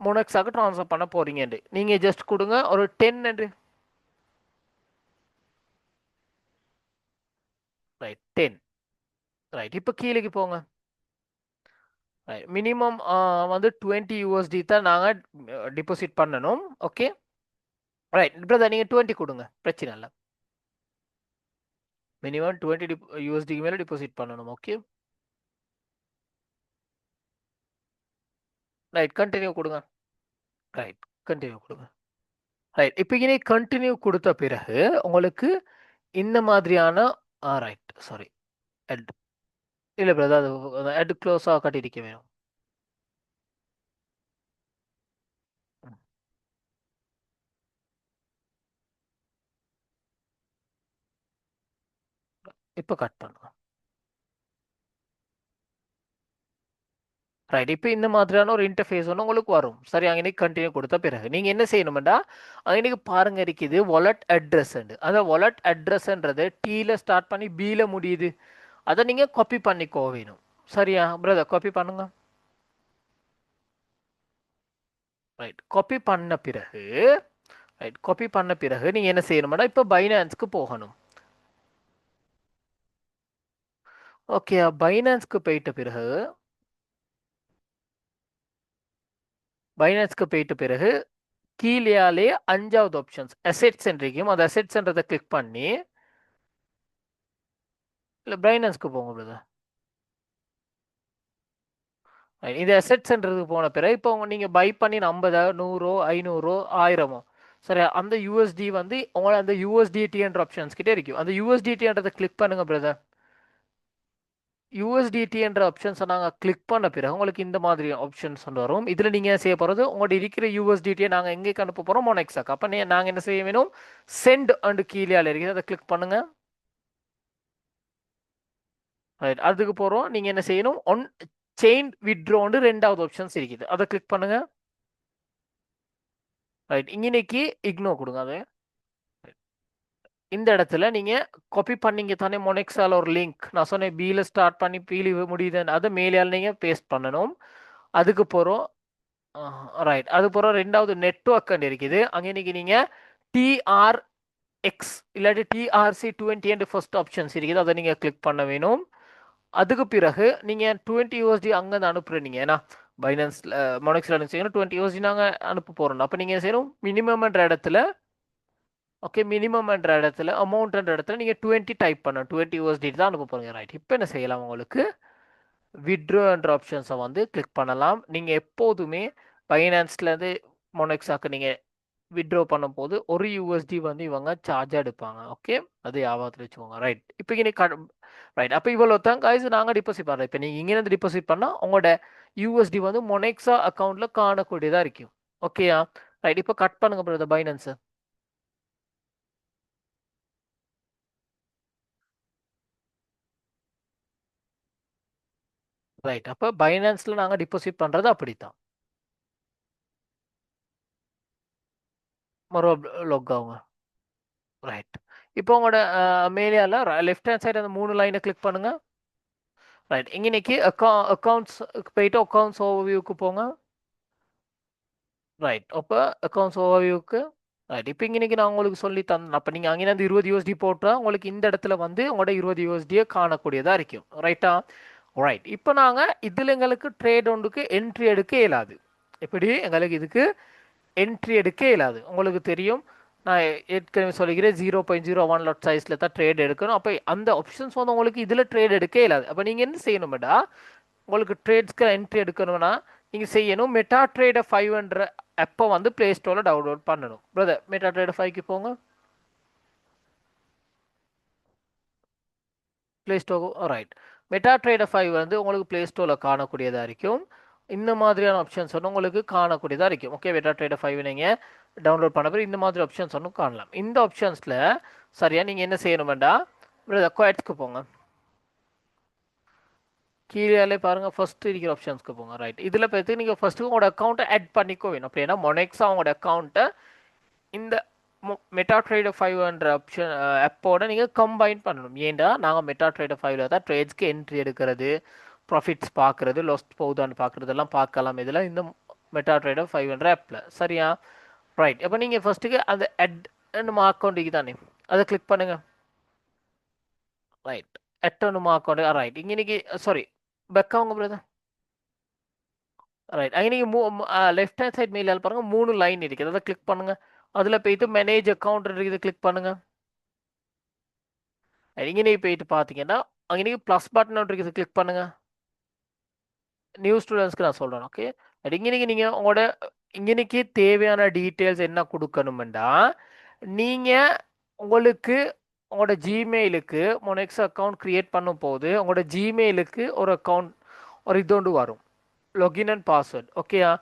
மொனெக்ஸாக ட்ரான்ஸ்ஃபர் பண்ண போறீங்கன்னு. நீங்கள் ஜஸ்ட் கொடுங்க ஒரு 10 என்று. ரைட், 10. ரைட். இப்போ கீழேக்கு போங்க. மினிமம் வந்து 20 யூஎஸ்டி தான் நாங்கள் டிபாசிட் பண்ணணும். ஓகே, ரைட் பிரதர், நீங்கள் 20 கொடுங்க, பிரச்சனை இல்லை. மினிமம் 20 யூஎஸ்டிக்கு மேலே டிபாசிட் பண்ணணும். ஓகே, ரைட், கண்டினியூ கொடுங்க. ரைட், கண்டினியூ கொடுங்க. ரைட், இப்போ இனி கண்டினியூ கொடுத்த பிறகு உங்களுக்கு இந்த மாதிரியான ரைட், சாரி, எட் இல்லை பிரதர், அது எட் க்ளோஸாக கட்டியிருக்க வேணும். இப்போ கட் பண்ணுங்க. ரைட், இப்போ இந்த மாதிரியான ஒரு இன்டர்ஃபேஸ் ஒன்று உங்களுக்கு வரும். சரி, அங்கே கண்டினியூ கொடுத்த பிறகு நீங்கள் என்ன செய்யணுமெண்டா, அங்கே பாருங்க இருக்குது வாலெட் அட்ரஸ். அந்த வாலெட் அட்ரஸ்ன்றது டீல ஸ்டார்ட் பண்ணி பியில் முடியுது. அதை நீங்கள் காப்பி பண்ணிக்கோ வேணும். சரியா பிரதர்? காப்பி பண்ணுங்க. ரைட். காப்பி பண்ண பிறகு ரைட், காப்பி பண்ண பிறகு நீங்க என்ன செய்யணும்னா இப்போ பைனான்ஸ்க்கு போகணும். ஓகே, பைனான்ஸ்க்கு போயிட்ட பிறகு கீழேயாலே 5வது ஆப்ஷன்ஸ் அசெட்ஸ் இருக்கும். அந்த அசெட்ஸ்ன்றதை கிளிக் பண்ணி இல்லை பைனான்ஸ்க்கு போங்க பிரதர். இந்த அசெட்ஸ்ன்றதுக்கு போன பிறகு இப்போ நீங்கள் பை பண்ணி 50 100 500 1000 சரி, அந்த யூஎஸ்டி வந்து உங்களை அந்த யூஎஸ்டிடின்ற ஆப்ஷன்ஸ் கிட்டே இருக்கும். அந்த யூஎஸ்டிடின்றதை கிளிக் பண்ணுங்க பிரதர். யூஎஸ்டிடி என்ற ஆப்ஷன்ஸை நாங்கள் கிளிக் பண்ண பிறகு உங்களுக்கு இந்த மாதிரி ஆப்ஷன்ஸ் வரும். இதில் நீங்கள் செய்ய போகிறது உங்களோட இருக்கிற யூஎஸ்டிடியை நாங்கள் எங்கேக்கு அனுப்ப போகிறோம், மொனெக்ஸாக்கு. அப்போ நாங்கள் என்ன செய்ய வேணும், சென்ட் அண்ட் கீழே இருக்குது அதை கிளிக் பண்ணுங்க. ரைட், அதுக்கு போகிறோம். நீங்கள் என்ன செய்யணும், ஒன் செயின் வித்ட்ரோன்னு 2வது ஆப்ஷன்ஸ் இருக்குது, அதை கிளிக் பண்ணுங்க. ரைட், இன்னைக்கு இக்னோர் கொடுங்க. அதை இந்த இடத்துல நீங்கள் காப்பி பண்ணீங்க தானே மொனெக்ஸால் ஒரு லிங்க் நான் சொன்னேன், பியில் ஸ்டார்ட் பண்ணி பியில் முடியுதுன்னு, அதை மேலேயால் நீங்கள் பேஸ்ட் பண்ணணும். அதுக்கு போகிறோம். ரைட், அது போகிற 2வது நெட்வொர்க் இருக்குது. அங்கே இன்னைக்கு நீங்கள் TRX இல்லாட்டி TRC20 என்று ஃபர்ஸ்ட் ஆப்ஷன்ஸ் இருக்குது, அதை நீங்கள் கிளிக் பண்ண வேணும். அதுக்கு பிறகு நீங்கள் 20 USD அங்கேருந்து அனுப்புறீங்க. ஏன்னா பைனான்ஸில் மொனெக்ஸில் அனுப்பிச்சிங்கன்னா 20 USD நாங்கள் அனுப்ப போகிறோம். அப்போ நீங்கள் செய்யணும் மினிமம்ன்ற இடத்துல, ஓகே, மினிமம்ன்ற இடத்துல அமௌண்ட்ன்ற இடத்துல நீங்கள் 20 டைப் பண்ணணும். 20 USD தான் அனுப்ப போகிறீங்க. ரைட், இப்போ என்ன செய்யலாம், உங்களுக்கு வித்ட்ரோன்ற ஆப்ஷன்ஸை வந்து கிளிக் பண்ணலாம். நீங்கள் எப்போதுமே பைனான்ஸ்லேருந்து மொனெக்ஸாக்கு நீங்கள் வித்ட்ரோ பண்ணும்போது ஒரு யூஎஸ்டி வந்து இவங்க சார்ஜாக எடுப்பாங்க. ஓகே, அது ஞாபகத்தில் வச்சுக்கோங்க. ரைட், இப்போ நீங்கள் ரைட், அப்போ இவ்வளோ தான் காய்ஸ் நாங்கள் டிபாசிட் பண்ணுறோம். இப்போ நீங்கள் இங்கேருந்து டிபாசிட் பண்ணால் உங்களோட யூஎஸ்டி வந்து மொனெக்ஸா அக்கௌண்ட்டில் காணக்கூடியதாக இருக்கும். ஓகேயா? ரைட், இப்போ கட் பண்ணுங்க பிரதர் பைனான்ஸை. ரைட், அப்போ பைனான்ஸில் நாங்கள் டிபாசிட் பண்ணுறது அப்படித்தான். மறுபடியும் லாக் ஆகுங்க. ரைட், இப்போ உங்களோட மேலேயால லெஃப்ட் ஹேண்ட் சைடு அந்த 3 லைனை கிளிக் பண்ணுங்க. ரைட், இன்னைக்கு அக்கௌண்ட்ஸ் போயிட்டு அக்கௌண்ட்ஸ் ஓவர்வியூக்கு போங்க. ரைட், அப்போ அக்கௌண்ட்ஸ் ஓவர்வியூக்கு ரைட், இப்போ இன்னைக்கு நான் உங்களுக்கு சொல்லி தந்தேன். அப்போ நீங்கள் அங்கே அந்த 20 USD போட்டால் உங்களுக்கு இந்த இடத்துல வந்து உங்களோட 20 USD காணக்கூடியதாக இருக்கும். ரைட்டா? ரைட், இப்போ நாங்கள் இதில் எங்களுக்கு ட்ரேட் ஒன்றுக்கு என்ட்ரி எடுக்க இயலாது. எப்படி எங்களுக்கு இதுக்கு என்ட்ரி எடுக்க இயலாது உங்களுக்கு தெரியும். நான் ஏற்கனவே சொல்லிக்கிறேன் 0.01 லாட் சைஸில் தான் ட்ரேட் எடுக்கணும். அப்போ அந்த ஆப்ஷன்ஸ் வந்து உங்களுக்கு இதில் ட்ரேட் எடுக்க இயலாது. அப்போ நீங்கள் என்ன செய்யணும்டா, உங்களுக்கு ட்ரேட்ஸ்க்கு என்ட்ரி எடுக்கணும்னா நீங்கள் செய்யணும் மெட்டா ட்ரேடர் 500 ஆப்பை வந்து ப்ளே ஸ்டோரில் டவுன்லோட் பண்ணணும். பிரதர் மெட்டா ட்ரேடர் 5க்கு போங்க. Play store. Right, meta trader 5 வந்து உங்களுக்கு ப்ளே ஸ்டோரில் காணக்கூடியதாக இருக்கும். இந்த மாதிரியான ஆப்ஷன்ஸ் வந்து உங்களுக்கு காணக்கூடியதாக இருக்கும். ஓகே, மெட்டா ட்ரேடர் 5 நீங்கள் டவுன்லோட் பண்ண பிறகு இந்த மாதிரி ஆப்ஷன்ஸ் ஒன்றும் காணலாம். இந்த ஆப்ஷன்ஸில் சரியா நீங்கள் என்ன செய்யணுமெண்டா, கோயட்ஸ்க்கு போங்க. கீழே பாருங்கள், ஃபர்ஸ்ட் இருக்கிற ஆப்ஷன்ஸ்க்கு போங்க. ரைட், இதில் பார்த்து நீங்கள் ஃபஸ்ட்டு உங்களோட அக்கௌண்ட்டை ஆட் பண்ணிக்கோ வேணும். அப்படின்னா மொனெக்ஸா உங்களோட அக்கௌண்ட்டை இந்த மெட்டா ட்ரேடர் 500 ஆப்ஷன் ஆப்போட நீங்கள் கம்பைன் பண்ணணும். ஏன்டா நாங்கள் மெட்டா ட்ரேடர் 5ல தான் ட்ரேட்ஸ்க்கு என்ட்ரி எடுக்கிறது, ப்ராஃபிட்ஸ் பார்க்குறது, லாஸ்ட் போகுதான்னு பார்க்குறதெல்லாம் பார்க்கலாம் இதில் இந்த மெட்டா ட்ரேடர் 500 ஆப்பில். சரியா? ரைட், அப்போ நீங்கள் ஃபஸ்ட்டுக்கு அந்த நம்ம அக்கௌண்ட்டுக்கு தானே அதை கிளிக் பண்ணுங்கள். ரைட், நம்ம அக்கௌண்ட். ரைட், இன்னைக்கு சாரி பேக் ஆகுங்க பிரதர். ரைட், அங்கே நீங்கள் லெஃப்ட் ஹேண்ட் சைட் மேலே பாருங்க 3 லைன் இருக்குது, அதை கிளிக் பண்ணுங்க. அதில் போயிட்டு மேனேஜ் அக்கௌண்ட் இருக்குது, கிளிக் பண்ணுங்க. இங்கே போயிட்டு பார்த்தீங்கன்னா அங்கே ப்ளஸ் பட்டன் ஒன்று இருக்குது, கிளிக் பண்ணுங்க. நியூ ஸ்டூடெண்ட்ஸ்க்கு நான் சொல்கிறேன். ஓகே, இங்கே நீங்கள் உங்களோட இங்கனைக்கு தேவையான டீட்டெயில்ஸ் என்ன கொடுக்கணுமெண்டா, நீங்கள் உங்களுக்கு உங்களோட ஜிமெயிலுக்கு மொனெக்ஸ் அக்கௌண்ட் க்ரியேட் பண்ணும் போது உங்களோட ஜிமெயிலுக்கு ஒரு அக்கௌண்ட் ஒரு இது ஒன்று வரும், லொகின் அண்ட் பாஸ்வேர்ட். ஓகேயா?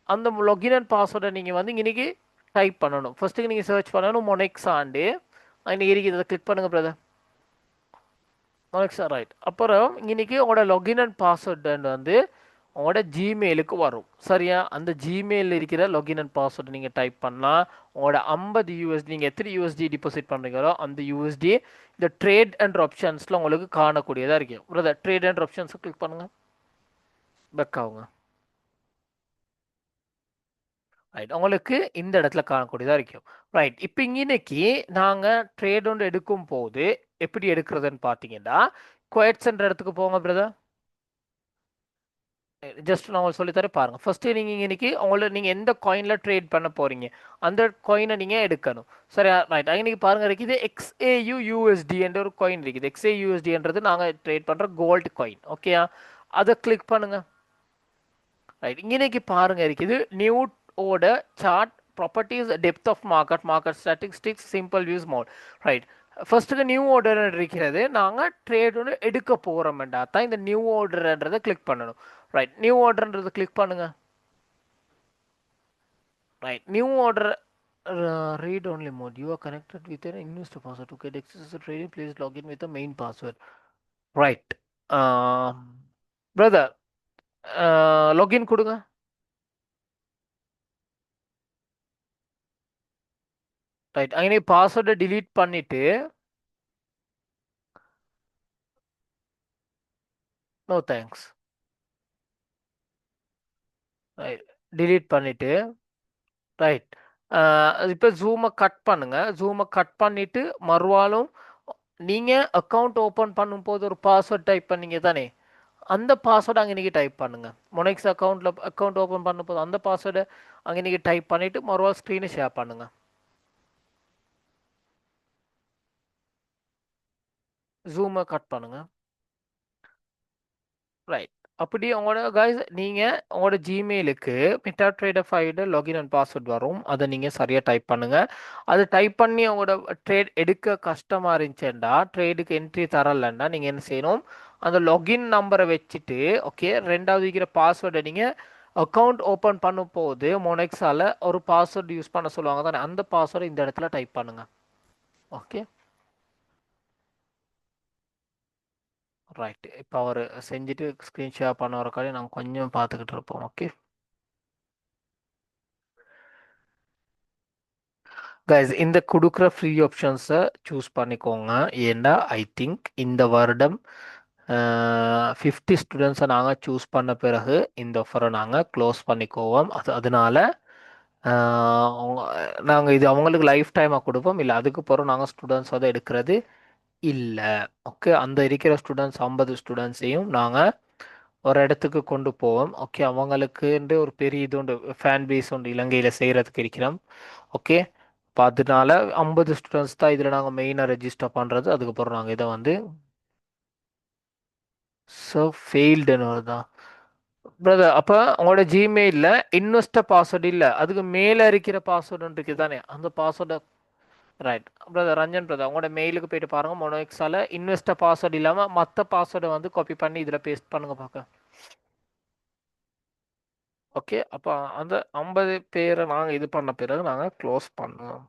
அந்த லொகின் அண்ட் பாஸ்வேர்டை நீங்கள் வந்து இன்னைக்கு டைப் பண்ணணும். ஃபர்ஸ்ட்டுக்கு நீங்கள் சர்ச் பண்ணணும் மொனெக்ஸ் ஆண்டு அங்கே இருக்குது, அதை கிளிக் பண்ணுங்கள் பிரதர். மொனெக்ஸா. ரைட், அப்புறம் இன்னைக்கு உங்களோட லொகின் அண்ட் பாஸ்வேர்டு வந்து உங்களோட ஜிமெயிலுக்கு வரும். சரியா? அந்த ஜிமெயிலில் இருக்கிற லொகின் அண்ட் பாஸ்வேர்டு நீங்கள் டைப் பண்ணால் உங்களோட 50 USD நீங்கள் எத்தனை USD டிபாசிட் பண்ணுறீங்களோ அந்த USD இந்த ட்ரேட் அண்ட் ஆப்ஷன்ஸில் உங்களுக்கு காணக்கூடியதாக இருக்கும். பிரதர் ட்ரேட் அண்ட் ஆப்ஷன்ஸை கிளிக் பண்ணுங்கள். பேக் ஆகுங்க. ரைட் உங்களுக்கு இந்த இடத்துல காணக்கூடியதாக இருக்கும். ரைட் இப்போ இன்னைக்கு நாங்கள் ட்ரேட் ஒன்று எடுக்கும் போது எப்படி எடுக்கிறதுன்னு பார்த்தீங்கன்னா குவைட்ஸ்ன்ற இடத்துக்கு போங்க பிரதர். ஜஸ்ட் நான் உங்களுக்கு சொல்லித்தரேன் பாருங்க. ஃபர்ஸ்ட் நீங்கள் இன்னைக்கு உங்களை நீங்கள் எந்த காயினில் ட்ரேட் பண்ண போறீங்க அந்த காயினை நீங்கள் எடுக்கணும். சரி ரைட். இன்னைக்கு பாருங்க இருக்குது XAU USD என்ற ஒரு காயின் இருக்குது. XAU USDன்றது நாங்கள் ட்ரேட் பண்ணுற கோல்டு காயின். ஓகே அதை கிளிக் பண்ணுங்க. ரைட் இன்னைக்கு பாருங்க இருக்குது new order chart properties depth of market statistics simple views mode. Right ஃபர்ஸ்ட்டுக்கு நியூ ஆர்டர் இருக்கிறது. நாங்கள் ட்ரேட் ஒன்று எடுக்க போகிறோம்டா தான் இந்த நியூ ஆர்டர்ன்றதை கிளிக் பண்ணணும். ரைட் நியூ ஆர்டர்ன்றதை கிளிக் பண்ணுங்க. Right new order read only mode. You are connected with an investor password to get access to trading. Please log in with the main password. Right brother login கொடுங்க. Right அங்கே பாஸ்வேர்டை delete பண்ணிட்டு no thanks. Right delete பண்ணிட்டு right இப்போ ஜூமை cut பண்ணுங்க. ஜூமை cut பண்ணிட்டு மறுவாலும் நீங்கள் account open பண்ணும்போது ஒரு பாஸ்வேர்ட் டைப் பண்ணீங்க தானே அந்த பாஸ்வேர்டு அங்கே நீங்கள் டைப் பண்ணுங்க. மொனைக்ஸ் அக்கௌண்ட் ஓப்பன் பண்ணும்போது அந்த பாஸ்வேர்டை அங்கே நீங்கள் டைப் பண்ணிவிட்டு மறுவாள் ஸ்க்ரீனை ஷேர் பண்ணுங்கள். ஜூமை கட் பண்ணுங்கள். ரைட் அப்படி உங்களோட கைஸ் நீங்கள் உங்களோட ஜிமெயிலுக்கு MetaTrader file login and password வரும். அதை நீங்கள் சரியாக டைப் பண்ணுங்கள். அது டைப் பண்ணி உங்களோட ட்ரேட் எடுக்க கஷ்டமாக இருந்துச்சுன்னா ட்ரேடுக்கு என்ட்ரி தரலன்னா நீங்கள் என்ன செய்யணும் அந்த லாகின் நம்பரை வச்சுட்டு ஓகே ரெண்டாவது இருக்கிற பாஸ்வேர்டை நீங்கள் அக்கௌண்ட் ஓப்பன் பண்ணும் போது மொனெக்ஸால் ஒரு பாஸ்வேர்டு யூஸ் பண்ண சொல்லுவாங்க தானே அந்த பாஸ்வேர்டை இந்த இடத்துல டைப் பண்ணுங்கள். ஓகே ரைட் இப்போ அவர் செஞ்சுட்டு ஸ்க்ரீன் ஷேர் பண்ண வரக்காடி நாங்கள் கொஞ்சம் பார்த்துக்கிட்டு இருப்போம். ஓகே கைஸ் இந்த கொடுக்குற ஃப்ரீ ஆப்ஷன்ஸை சூஸ் பண்ணிக்கோங்க. ஏன்னா ஐ திங்க் இந்த வருடம் 50 ஸ்டூடெண்ட்ஸை நாங்கள் சூஸ் பண்ண பிறகு இந்த ஆஃபரை நாங்கள் க்ளோஸ் பண்ணிக்கோவோம். அதனால நாங்கள் இது அவங்களுக்கு லைஃப் டைமாக கொடுப்போம். இல்லை அதுக்கு பிறகு நாங்கள் ஸ்டூடெண்ட்ஸ் வந்து எடுக்கிறது இல்லை. ஓகே அந்த இருக்கிற ஸ்டூடெண்ட்ஸ் 50 ஸ்டூடெண்ட்ஸையும் நாங்கள் ஒரு இடத்துக்கு கொண்டு போவோம். ஓகே அவங்களுக்குன்ற ஒரு பெரிய இது உண்டு ஃபேன் பேஸ் உண்டு இலங்கையில் செய்கிறதுக்கு இருக்கிறோம். ஓகே இப்போ அதனால 50 ஸ்டூடெண்ட்ஸ் தான் இதில் நாங்கள் மெயினாக ரெஜிஸ்டர் பண்ணுறது. அதுக்கப்புறம் நாங்கள் இதை வந்து ஸோ ஃபெயில்டுன்னு வருதான் பிரதர். அப்போ உங்களோட ஜிமெயிலில் இன்வெஸ்டர் பாஸ்வேர்டு இல்லை அதுக்கு மேலே இருக்கிற பாஸ்வேர்டு இருக்குது தானே அந்த பாஸ்வேர்டை ரைட் பிரதர் ரஞ்சன் பிரதர் உங்களோட மெயிலுக்கு போயிட்டு பாருங்கள். மொனோஎக்ஸால் இன்வெஸ்டர் பாஸ்வேர்டு இல்லாமல் மற்ற பாஸ்வேர்டை வந்து காப்பி பண்ணி இதில் பேஸ்ட் பண்ணுங்க பார்க்க. ஓகே அப்போ அந்த 50 பேரை நாங்கள் இது பண்ண பிறகு நாங்கள் க்ளோஸ் பண்ணுவோம்.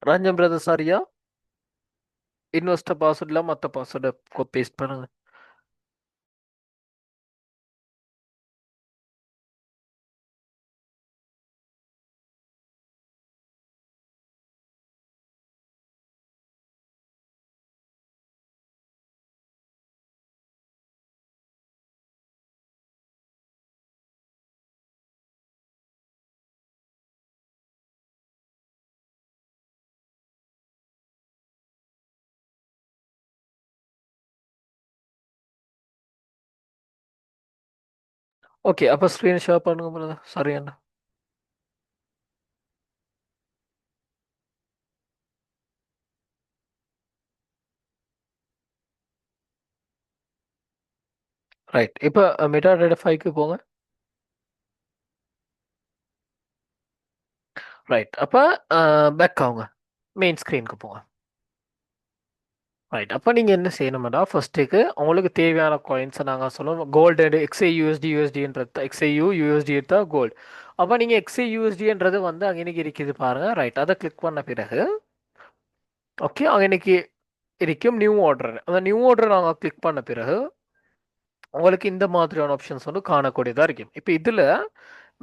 ரஞ்சன் பிரதர் சாரியா இன்வெஸ்டர் பாஸ்வேர்ட் இல்லாமல் மற்ற பாஸ்வேர்டை பேஸ்ட் பண்ணுங்க. ஓகே அப்போ ஸ்க்ரீன் ஷேர் பண்ணுங்க பிரதர். சாரி அண்ணா. ரைட். இப்போ மெட்டாடேட்டா 5க்கு போங்க. ரைட். அப்போ பேக் ஆகுங்க. மெயின் ஸ்க்ரீனுக்கு போங்க. ரைட். அப்போ நீங்கள் என்ன செய்யணும்னா ஃபர்ஸ்ட்டுக்கு உங்களுக்கு தேவையான காயின்ஸை நாங்கள் சொல்லணும். கோல்டு எக்ஸ்ஐ யூஎஸ்டி யூஎஸ்டின்றது எக்ஸ்ஐயூ யூஎஸ்டி தான் கோல்டு. அப்போ நீங்கள் எக்ஸ்ஐ யூஎஸ்டின்றது வந்து அங்கே இருக்குது பாருங்கள். ரைட். அதை கிளிக் பண்ண பிறகு ஓகே அங்கே இருக்கும் நியூ ஆர்டர். அந்த நியூ ஆர்டர் நாங்கள் கிளிக் பண்ண பிறகு உங்களுக்கு இந்த மாதிரியான ஆப்ஷன்ஸ் வந்து காணக்கூடியதாக இருக்கும். இப்போ இதில்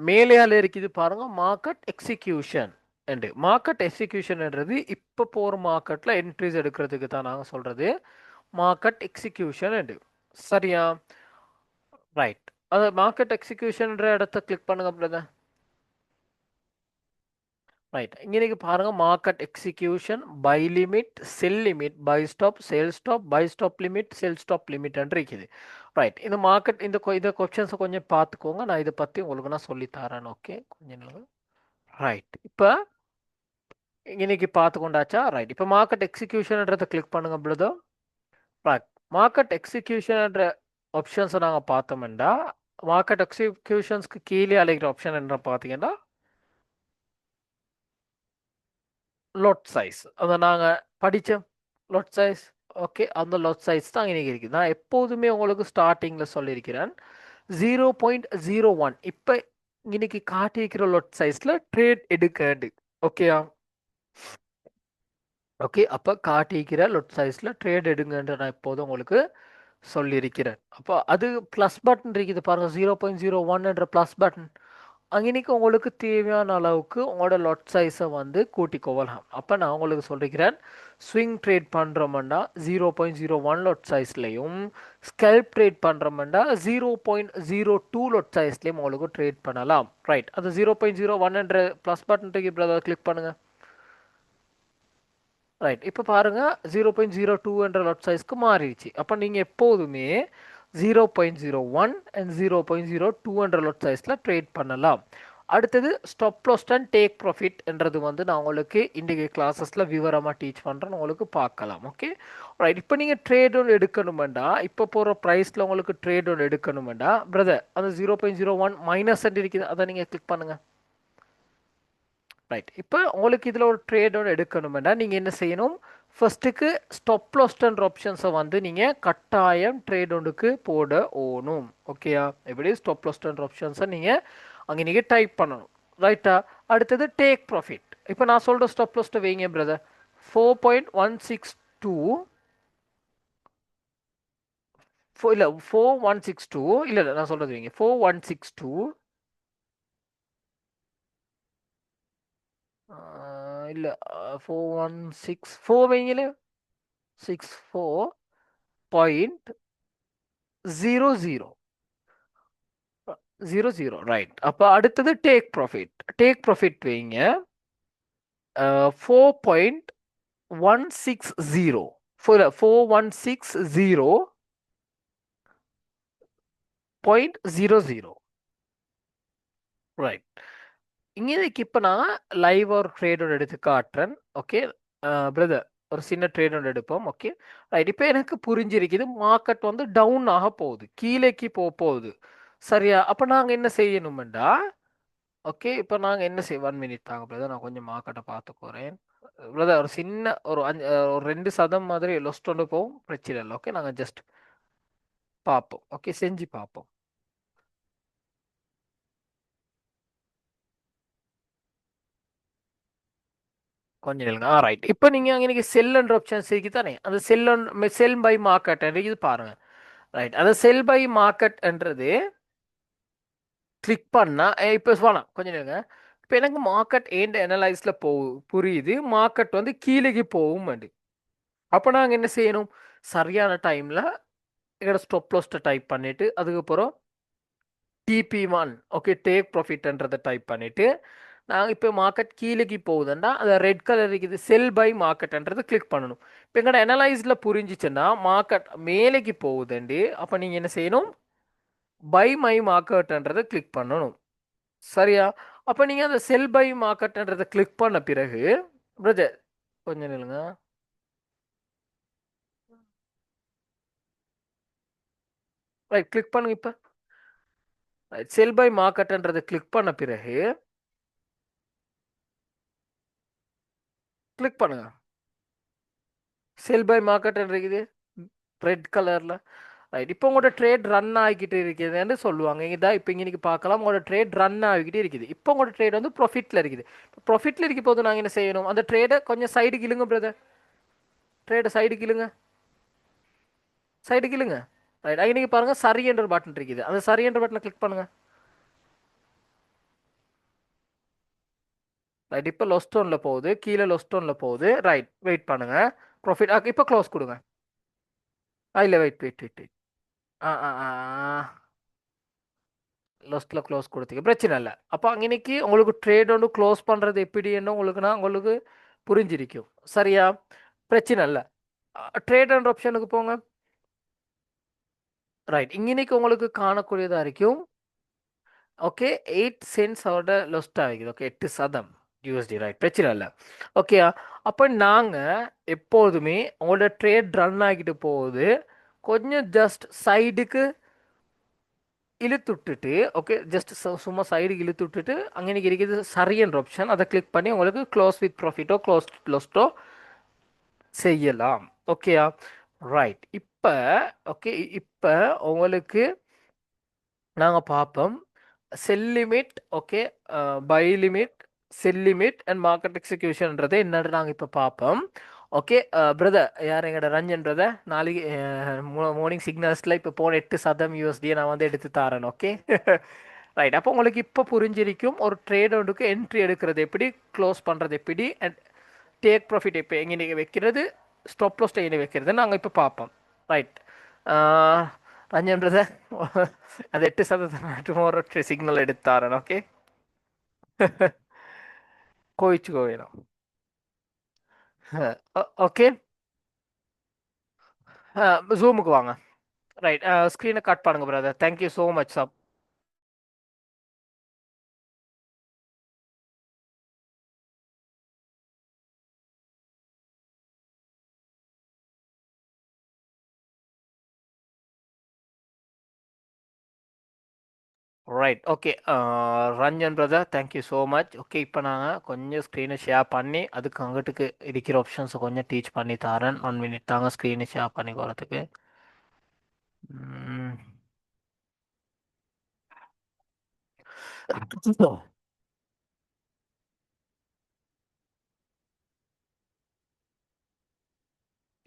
மேலேயால இருக்குது பாருங்க மார்க்கெட் எக்ஸிக்யூஷன். அண்டு மார்க்கெட் எக்ஸிக்யூஷன்ன்றது இப்போ போகிற மார்க்கெட்டில் என்ட்ரிஸ் எடுக்கிறதுக்கு தான் நாங்கள் சொல்கிறது மார்க்கெட் எக்ஸிக்யூஷன் அண்டு. சரியா? ரைட். அது மார்க்கெட் எக்ஸிக்யூஷன்ற இடத்த கிளிக் பண்ணுங்க பிரதர். ரைட். இங்கே பாருங்க market execution buy limit sell limit buy stop sell stop buy stop limit sell stop limit இருக்குது. ரைட். இந்த மார்க்கெட் இந்த கொஸ்டின்ஸை கொஞ்சம் பார்த்துக்கோங்க. நான் இதை பற்றி உங்களுக்கு நான் சொல்லித்தரேன். ஓகே கொஞ்சம் நேரம். ரைட். இப்போ இன்னைக்கு பார்த்து கொண்டாச்சா? ரைட். இப்போ மார்க்கெட் எக்ஸிக்யூஷன்ன்றதை கிளிக் பண்ணுங்க பிரதர். ரைட். மார்க்கெட் எக்ஸிக்யூஷன்ன்ற ஆப்ஷன்ஸை நாங்கள் பார்த்தோம்னா மார்க்கெட் எக்ஸிக்யூஷன்ஸ்க்கு கீழே அழைக்கிற ஆப்ஷன் என்ன பார்த்தீங்கன்னா லோட் சைஸ். அதை நாங்கள் படித்தோம் லோட் சைஸ். ஓகே அந்த லோட் சைஸ் தான் இன்னைக்கு இருக்குது. நான் எப்போதுமே உங்களுக்கு ஸ்டார்டிங்கில் சொல்லியிருக்கிறேன் 0.01. இப்போ இன்னைக்கு காட்டியிருக்கிற லோட் சைஸில் ட்ரேட் எடுக்காது. ஓகேயா? ஓகே அப்போ காட்டியிருக்கிற லொட் சைஸில் ட்ரேட் எடுங்கன்ற நான் இப்போதும் உங்களுக்கு சொல்லியிருக்கிறேன். அப்போ அது ப்ளஸ் பட்டன் இருக்குது பாருங்கள் 0.01 என்ற ப்ளஸ் பட்டன். அங்கேனிக்கு உங்களுக்கு தேவையான அளவுக்கு உங்களோட லொட் சைஸை வந்து கூட்டிக்கொள்ளலாம். அப்போ நான் உங்களுக்கு சொல்லிக்கிறேன் ஸ்விங் ட்ரேட் பண்ணுறோம்னா 0.01 லொட் சைஸ்லையும் ஸ்கல்ப் ட்ரேட் பண்ணுறோம்னா 0.02 லொட் சைஸ்லையும் உங்களுக்கு ட்ரேட் பண்ணலாம். ரைட். அது 0.01 என்ற ப்ளஸ் பட்டன் பிரதர் கிளிக் பண்ணுங்கள். ரைட். இப்போ பாருங்க 0.02 என்ற லாட் சைஸ்க்கு மாறிடுச்சு. அப்போ நீங்கள் எப்போதுமே 0.01 அண்ட் 0.02 என்ற லாட் சைஸில் ட்ரேட் பண்ணலாம். அடுத்தது stop loss and take profit என்றது வந்து நான் உங்களுக்கு இன்றைக்கு கிளாஸஸில் விவரமாக டீச் பண்ணுறேன். உங்களுக்கு பார்க்கலாம். Okay right. இப்போ நீங்கள் ட்ரேட் ஒன்று எடுக்கணுமெண்டா இப்போ போகிற ப்ரைஸில் உங்களுக்கு ட்ரேட் ஒன்று எடுக்கணுமெண்டா பிரதர் அந்த 0.01 மைனஸ் இருக்குது அதை நீங்கள் கிளிக் பண்ணுங்கள். ரைட். இப்போ உங்களுக்கு இதில் ஒரு ட்ரேட் ஒன்று எடுக்கணுமென்னா நீங்கள் என்ன செய்யணும் ஃபர்ஸ்ட்டுக்கு ஸ்டாப் லாஸ்ன்ற ஆப்ஷன்ஸை வந்து நீங்கள் கட்டாயம் ட்ரேட் ஒன்றுக்கு போட ஓணும். ஓகேயா? எப்படி ஸ்டாப் லாஸ்ன்ற ஆப்ஷன்ஸை நீங்கள் அங்கே நீங்கள் டைப் பண்ணணும். ரைட்டா? அடுத்தது டேக் ப்ராஃபிட். இப்போ நான் சொல்கிற ஸ்டாப் லாஸ்ட்டை வைங்க பிரதர் 4.162 இல்லை 4162 இல்லை இல்லை நான் சொல்கிறது வைங்க 4162 இல்லை 4164 வைங்களே 64.00 00. ரைட். அப்போ அடுத்தது டேக் ப்ராஃபிட். டேக் ப்ராஃபிட் வைங்க 4.160 4.160.00. ரைட். இங்கே இப்போ நான் லைவ் ஒரு ட்ரேடோட எடுத்து காட்டுறேன். ஓகே பிரதர் ஒரு சின்ன ட்ரேடோட எடுப்போம். Okay right. இப்போ எனக்கு புரிஞ்சிருக்குது மார்க்கெட் வந்து டவுன் ஆக போகுது கீழேக்கு போகுது. சரியா? அப்போ நாங்கள் என்ன செய்யணுமெண்டா ஓகே இப்போ நாங்கள் என்ன 1 மினிட் தாங்க பிரதர் நான் கொஞ்சம் மார்க்கெட்டை பார்த்துக்கோறேன். பிரதர் ஒரு சின்ன ஒரு ஒரு 2% மாதிரி லொஸ்ட் ஒன்று போகும் பிரச்சனை இல்லை. ஓகே நாங்கள் ஜஸ்ட் பார்ப்போம். ஓகே செஞ்சு பார்ப்போம். கொஞ்சம் இல்லைங்க. ரைட். இப்போ நீங்கள் அங்கே செல்லுன்ற ஆப்ஷன்ஸ் இருக்கு தானே அந்த செல் பை மார்க்கெட் இது பாருங்க. ரைட். அந்த செல் பை மார்க்கெட்ன்றது கிளிக் பண்ணால் இப்போ வேணாம் கொஞ்சம் இல்லைங்க. இப்போ எனக்கு மார்க்கெட் ஏண்ட் அனலைஸில் புரியுது மார்க்கெட் வந்து கீழேக்கு போகும். அப்போ நாங்கள் என்ன செய்யணும் சரியான டைமில் எங்களோட ஸ்டாப் லாஸ்ட்டை டைப் பண்ணிவிட்டு அதுக்கப்புறம் TP1 ஓகே டேக் ப்ராஃபிட்ன்றதை டைப் பண்ணிவிட்டு நாங்கள் இப்போ மார்க்கெட் கீழேக்கு போகுதுன்னா அந்த ரெட் கலர் இருக்குது செல் பை மார்க்கெட்ன்றது கிளிக் பண்ணணும். இப்போ எங்களோட அனலைஸில் புரிஞ்சிச்சுன்னா மார்க்கெட் மேலேக்கு போகுதுண்டு அப்போ நீங்கள் என்ன செய்யணும் பை மை மார்க்கெட்ன்றதை கிளிக் பண்ணணும். சரியா? அப்போ நீங்கள் அந்த செல் பை மார்க்கெட்ன்றதை கிளிக் பண்ண பிறகு பிரதர் கொஞ்சம் இல்லைங்க ரைட் கிளிக் பண்ணுங்க இப்போ. செல் பை மார்க்கெட்ன்றதை கிளிக் பண்ண பிறகு கிளிக் பண்ணுங்க. செல் பை மார்க்கெட் இருக்குது ரெட் கலர்ல. ரைட் இப்போ உங்களோட ட்ரேட் ரன் ஆகிக்கிட்டு இருக்குதுன்னு சொல்லுவாங்க. இதான் இப்போ இங்கே பார்க்கலாம், உங்களோட ட்ரேட் ரன் ஆகிக்கிட்டே இருக்குது. இப்போ உங்களோட ட்ரேட் வந்து ப்ராஃபிட்டில் இருக்குது. ப்ராஃபிட்டில் இருக்க போது நாங்கள் என்ன செய்யணும், அந்த ட்ரேடை கொஞ்சம் சைடுக்கு இழுங்க பிரதர். ட்ரேடை சைடுக்கு இழுங்க, சைடுக்கு இழுங்க. ரைட் அங்கே நீங்கள் பாருங்கள் சரி என்ற ஒரு பட்டன் இருக்குது. அந்த சரி என்ற பட்டனை கிளிக் பண்ணுங்கள். ரைட் இப்போ லொஸ்டோனில் போகுது, கீழே லொஸ்டோனில் போகுது. ரைட் வெயிட் பண்ணுங்கள். ப்ராஃபிட் இப்போ க்ளோஸ் கொடுங்க. இல்லை வெயிட் வெயிட் வெயிட் வெயிட். ஆ ஆ ஆ லொஸ்ட்டில் க்ளோஸ் கொடுத்தீங்க, பிரச்சனை இல்லை. அப்போ அன்னைக்கு உங்களுக்கு ட்ரேட் ஒன்று க்ளோஸ் பண்ணுறது எப்படின்னு உங்களுக்கு புரிஞ்சிருக்கும். சரியா? பிரச்சனை இல்லை. ட்ரேட் அண்ட் ஆப்ஷனுக்கு போங்க. ரைட் இன்னைக்கு உங்களுக்கு காணக்கூடியதாக இருக்கும். ஓகே 8 சென்ட்ஸோட லொஸ்ட் ஆகிக்குது. ஓகே 8 சதம் யூஎஸ்டி. ரைட் பிரச்சனை இல்லை. ஓகே அப்போ நாங்கள் எப்போதுமே உங்களோட ட்ரேட் ரன் ஆகிட்டு போகுது, கொஞ்சம் ஜஸ்ட் சைடுக்கு இழுத்து விட்டுட்டு, ஓகே ஜஸ்ட் சும்மா சைடுக்கு இழுத்து விட்டுட்டு அங்கே இருக்குது சரியன்ற ஆப்ஷன், அதை கிளிக் பண்ணி உங்களுக்கு க்ளோஸ் வித் ப்ராஃபிட்டோ க்ளோஸ் லொஸ்ட்டோ செய்யலாம். ஓகேயா? ரைட் இப்போ ஓகே இப்போ உங்களுக்கு நாங்கள் பார்ப்போம் sell limit, okay buy limit, sell limit and market எக்ஸிக்யூஷன்ன்றதை என்னன்னு நாங்கள் இப்போ பார்ப்போம். ஓகே பிரதர் யார் எங்களோட ரஞ்சன் பிரதர், நாளைக்கு மார்னிங் சிக்னல்ஸில் இப்போ போன 8 சதம் யூஎஸ்டியை நான் வந்து எடுத்து தரேன். ஓகே ரைட் அப்போ உங்களுக்கு இப்போ புரிஞ்சிருக்கும் ஒரு ட்ரேட் ஒன்றுக்கு என்ட்ரி எடுக்கிறது எப்படி, க்ளோஸ் பண்ணுறது எப்படி, அண்ட் டேக் ப்ராஃபிட் இப்போ எங்கே வைக்கிறது, ஸ்டாப் லாஸ் எங்கே வைக்கிறது நாங்கள் இப்போ பார்ப்போம். ரைட் ரஞ்சன் பிரதர் அது 8 சதத்தை டுமாரோ சிக்னல் எடுத்து தரேன். ஓகே கோவிச்சுக்கோ வேணும். ஓகே ஜூமுக்கு வாங்க. ரைட் ஸ்க்ரீனை கட் பண்ணுங்க brother. Thank you so much sir. Right okay Ranjan brother thank you so much. Okay இப்போ நாங்கள் கொஞ்சம் ஸ்க்ரீனை ஷேர் பண்ணி அதுக்கு அங்கிட்டுக்கு இருக்கிற ஆப்ஷன்ஸை கொஞ்சம் டீச் பண்ணி தரேன். 1 மினிட் தாங்க ஸ்க்ரீனை ஷேர் பண்ணி போகிறதுக்கு.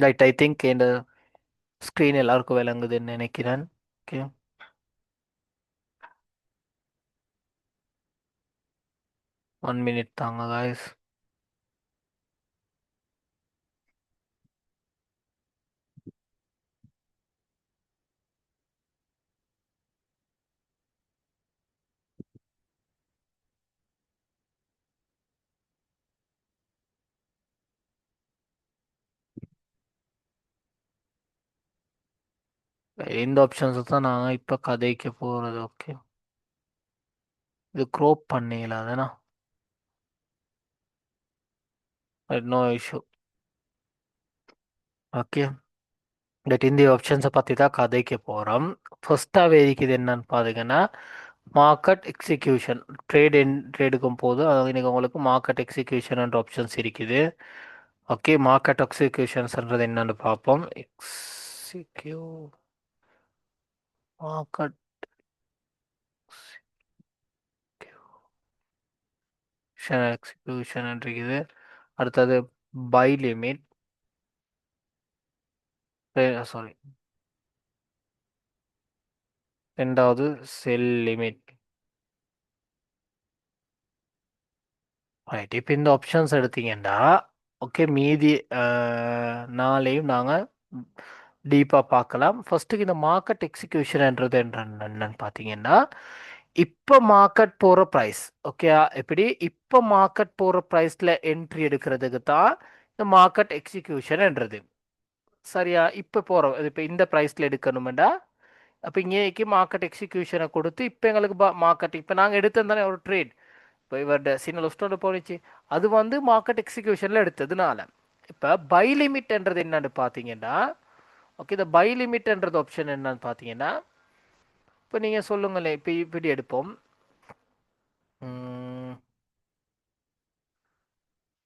ரைட் ஐ திங்க் இந்த ஸ்க்ரீன் எல்லாருக்கும் விளங்குதுன்னு நினைக்கிறேன். ஓகே 1 மினிட் தாங்க காய்ஸ். இந்த ஆப்ஷன்ஸ் தான் நாங்கள் இப்போ கதைக்க போகிறது. ஓகே இது க்ரோப் பண்ணிடலாம் அதுனா நோ இஷ்யூ. ஓகே பட் இந்த ஆப்ஷன்ஸை பற்றி தான் கதைக்க போகிறோம். ஃபர்ஸ்ட்டாகவே இருக்குது என்னன்னு பார்த்தீங்கன்னா மார்க்கெட் எக்ஸிக்யூஷன். ட்ரேடுக்கும் போது இன்னைக்கு உங்களுக்கு மார்க்கெட் எக்ஸிக்யூஷன் ஆப்ஷன்ஸ் இருக்குது. ஓகே மார்க்கெட் எக்ஸிக்யூஷன்ஸ்ன்றது என்னன்னு பார்ப்போம். எக்ஸிக்யூ மார்க்கெட் எக்ஸிக்யூஷன் இருக்குது. அடுத்தது பை லிமிட், சாரி ரெண்டாவது செல் லிமிட். ரைட் இப்போ இந்த ஆப்ஷன்ஸ் எடுத்தீங்கன்னா ஓகே மீதி நாளையும் நாங்கள் டீப்பாக பார்க்கலாம். ஃபர்ஸ்ட்டுக்கு இந்த மார்க்கெட் எக்ஸிக்யூஷன்ன்றது என்னன்னு பார்த்தீங்கன்னா இப்போ மார்க்கெட் போகிற ப்ரைஸ். ஓகே எப்படி இப்போ மார்க்கெட் போகிற ப்ரைஸில் என்ட்ரி எடுக்கிறதுக்கு தான் இந்த மார்க்கெட் எக்ஸிக்யூஷன்ன்றது. சரியா? இப்போ போகிறோம் இப்போ இந்த ப்ரைஸில் எடுக்கணுமெண்டா அப்போ இங்கேக்கு மார்க்கெட் எக்ஸிக்யூஷனை கொடுத்து இப்போ எங்களுக்கு மார்க்கெட் இப்போ நாங்கள் எடுத்திருந்தானே ஒரு ட்ரேட், இப்போ இவர்ட சின்ன லொஸ்டோட போனிச்சு அது வந்து மார்க்கெட் எக்ஸிக்யூஷனில் எடுத்ததுனால. இப்போ பை லிமிட்ன்றது என்னன்னு பார்த்தீங்கன்னா ஓகே இந்த பை லிமிட்ன்றது ஆப்ஷன் என்னன்னு பார்த்தீங்கன்னா இப்போ நீங்கள் சொல்லுங்களேன், இப்போ இப்படி எடுப்போம்.